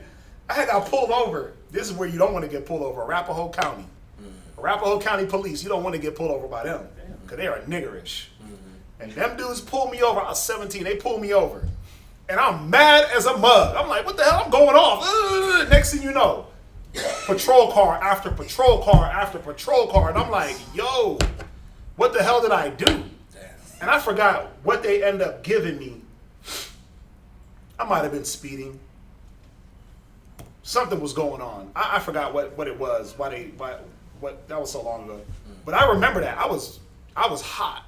B: I got pulled over. This is where you don't want to get pulled over, Arapahoe County. Arapahoe County Police, you don't want to get pulled over by them because they are niggerish. And them dudes pulled me over. I was 17. They pulled me over. And I'm mad as a mug. I'm like, what the hell? I'm going off. Next thing you know, patrol car after patrol car after patrol car. And I'm like, yo, what the hell did I do? And I forgot what they end up giving me. I might have been speeding. Something was going on. I forgot what it was. What that was so long ago. But I remember that. I was hot.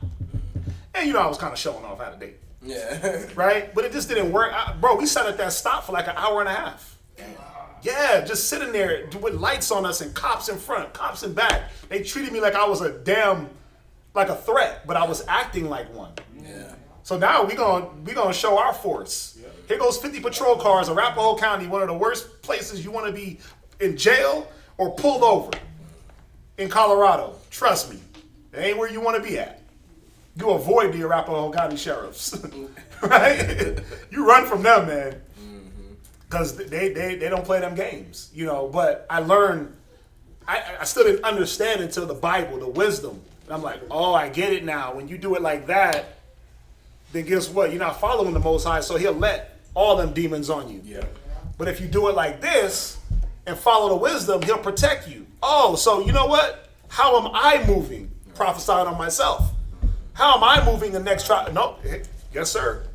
B: And I was kind of showing off out of date. Yeah. Right? But it just didn't work. Bro, we sat at that stop for like an hour and a half. Yeah, just sitting there with lights on us and cops in front, cops in back. They treated me like I was like a threat, but I was acting like one. Yeah. So now we gonna show our force. Here goes 50 patrol cars, Arapahoe County, one of the worst places you want to be in jail or pulled over in Colorado. Trust me, it ain't where you want to be at. You avoid the Arapahoe County sheriffs, right? You run from them, man, because they don't play them games, you know. But I learned, I still didn't understand until the Bible, the wisdom. And I'm like, oh, I get it now. When you do it like that, then guess what? You're not following the Most High, so he'll let all them demons on you.
C: Yeah.
B: But if you do it like this and follow the wisdom, he'll protect you. Oh, so you know what? How am I moving? Prophesying on myself. How am I moving the next trial? No, yes, sir.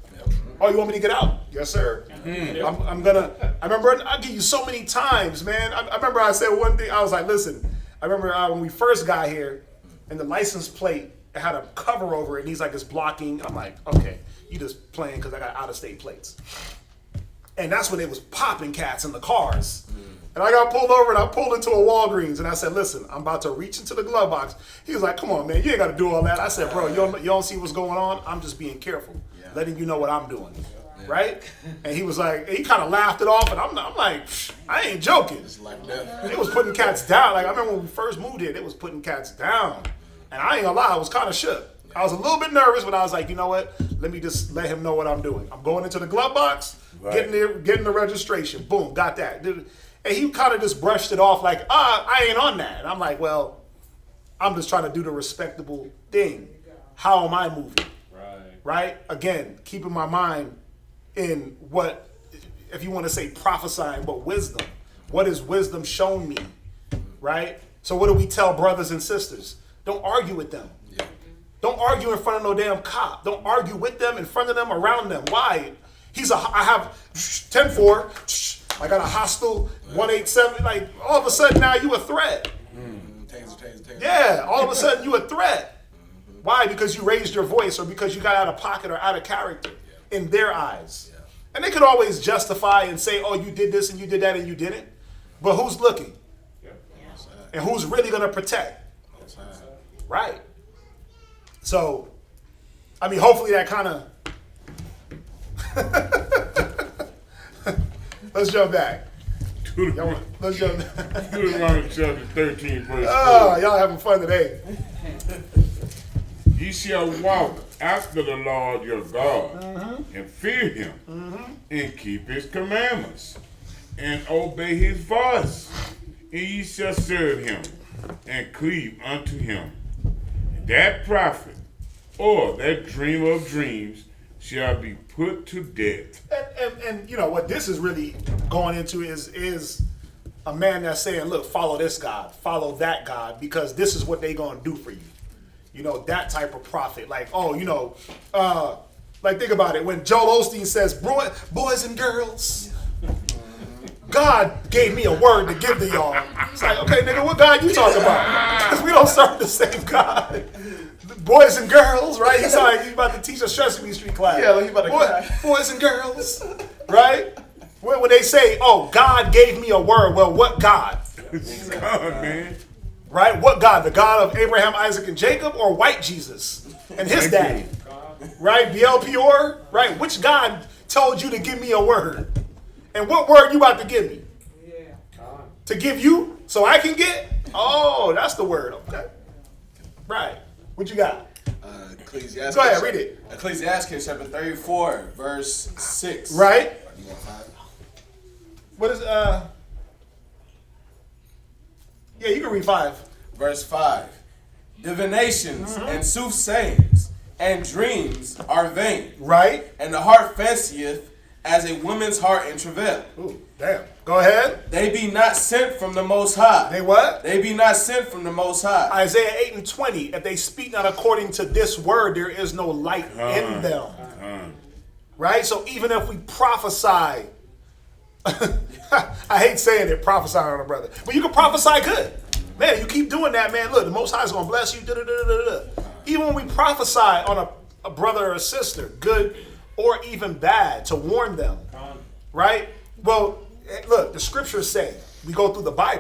B: Oh, you want me to get out? Yes, sir. I'm gonna. I remember I give you so many times, man. I remember I said one thing. I was like, listen. I remember when we first got here, and the license plate had a cover over it, and he's like, it's blocking. I'm like, okay, you just playing because I got out of state plates. And that's when they was popping cats in the cars. And I got pulled over and I pulled into a Walgreens and I said, listen, I'm about to reach into the glove box. He was like, come on, man, you ain't got to do all that. I said, bro, you don't see what's going on? I'm just being careful, letting you know what I'm doing, right? And he was like, he kind of laughed it off, and I'm like, I ain't joking.
C: It's like that.
B: They was putting cats down. Like, I remember when we first moved here, they was putting cats down. And I ain't gonna lie, I was kind of shook. I was a little bit nervous, but I was like, you know what? Let me just let him know what I'm doing. I'm going into the glove box, getting the registration. Boom, got that. And he kind of just brushed it off like, I ain't on that. And I'm like, well, I'm just trying to do the respectable thing. How am I moving? Right? Again, keeping my mind in what, if you want to say prophesying, but wisdom. What has wisdom shown me? Right? So what do we tell brothers and sisters? Don't argue with them. Don't argue in front of no damn cop. Don't argue with them, in front of them, around them. Why? I have 10-4. I got a hostile 187. Like, all of a sudden now you a threat.
C: Taser.
B: Yeah, all of a sudden you a threat. Why? Because you raised your voice or because you got out of pocket or out of character in their eyes. And they could always justify and say, oh, you did this and you did that and you didn't. But who's looking? And who's really going to protect? Right. So, I mean, hopefully that kind of... Let's jump back. Let's jump back.
E: Deuteronomy chapter 13, verse 4.
B: Oh, y'all having fun today.
E: Ye shall walk after the Lord your God, and fear him, and keep his commandments, and obey his voice. And ye shall serve him, and cleave unto him. That prophet, or that dreamer of dreams, shall be put to death.
B: And you know what this is really going into is a man that's saying, look, follow this God, follow that God, because this is what they gonna do for you. You know, that type of prophet. Like, oh, you know, like think about it. When Joel Osteen says, boys and girls, God gave me a word to give to y'all. It's like, okay, nigga, what God you talking about? Because we don't serve the same God. Boys and girls, right? He's like he's about to teach a Sesame Street class.
C: Yeah, like he's about to cry.
B: Boys and girls, right? When they say, oh, God gave me a word. Well, what God?
E: God, man.
B: Right? What God? The God of Abraham, Isaac, and Jacob, or white Jesus and his daddy? Right? Baal Peor? Right? Which God told you to give me a word? And what word you about to give me? To give you so I can get? Oh, that's the word. Okay. Right. What you got?
C: Ecclesiastes.
B: Go ahead, read it.
C: Ecclesiastes chapter 34, verse 6.
B: Right?
C: You want 5?
B: What is yeah, you can read 5.
C: Verse 5. Divinations and soothsayings and dreams are vain.
B: Right?
C: And the heart fancieth as a woman's heart in travail.
B: Ooh, damn. Go ahead.
C: They be not sent from the Most High.
B: They what?
C: They be not sent from the Most High.
B: Isaiah 8:20. If they speak not according to this word, there is no light in them. Right? So even if we prophesy, I hate saying it, prophesy on a brother, but you can prophesy good. Man, you keep doing that, man. Look, the Most High is going to bless you. Even when we prophesy on a brother or a sister, good or even bad, to warn them. Right? Well, look, the scriptures say, we go through the Bible,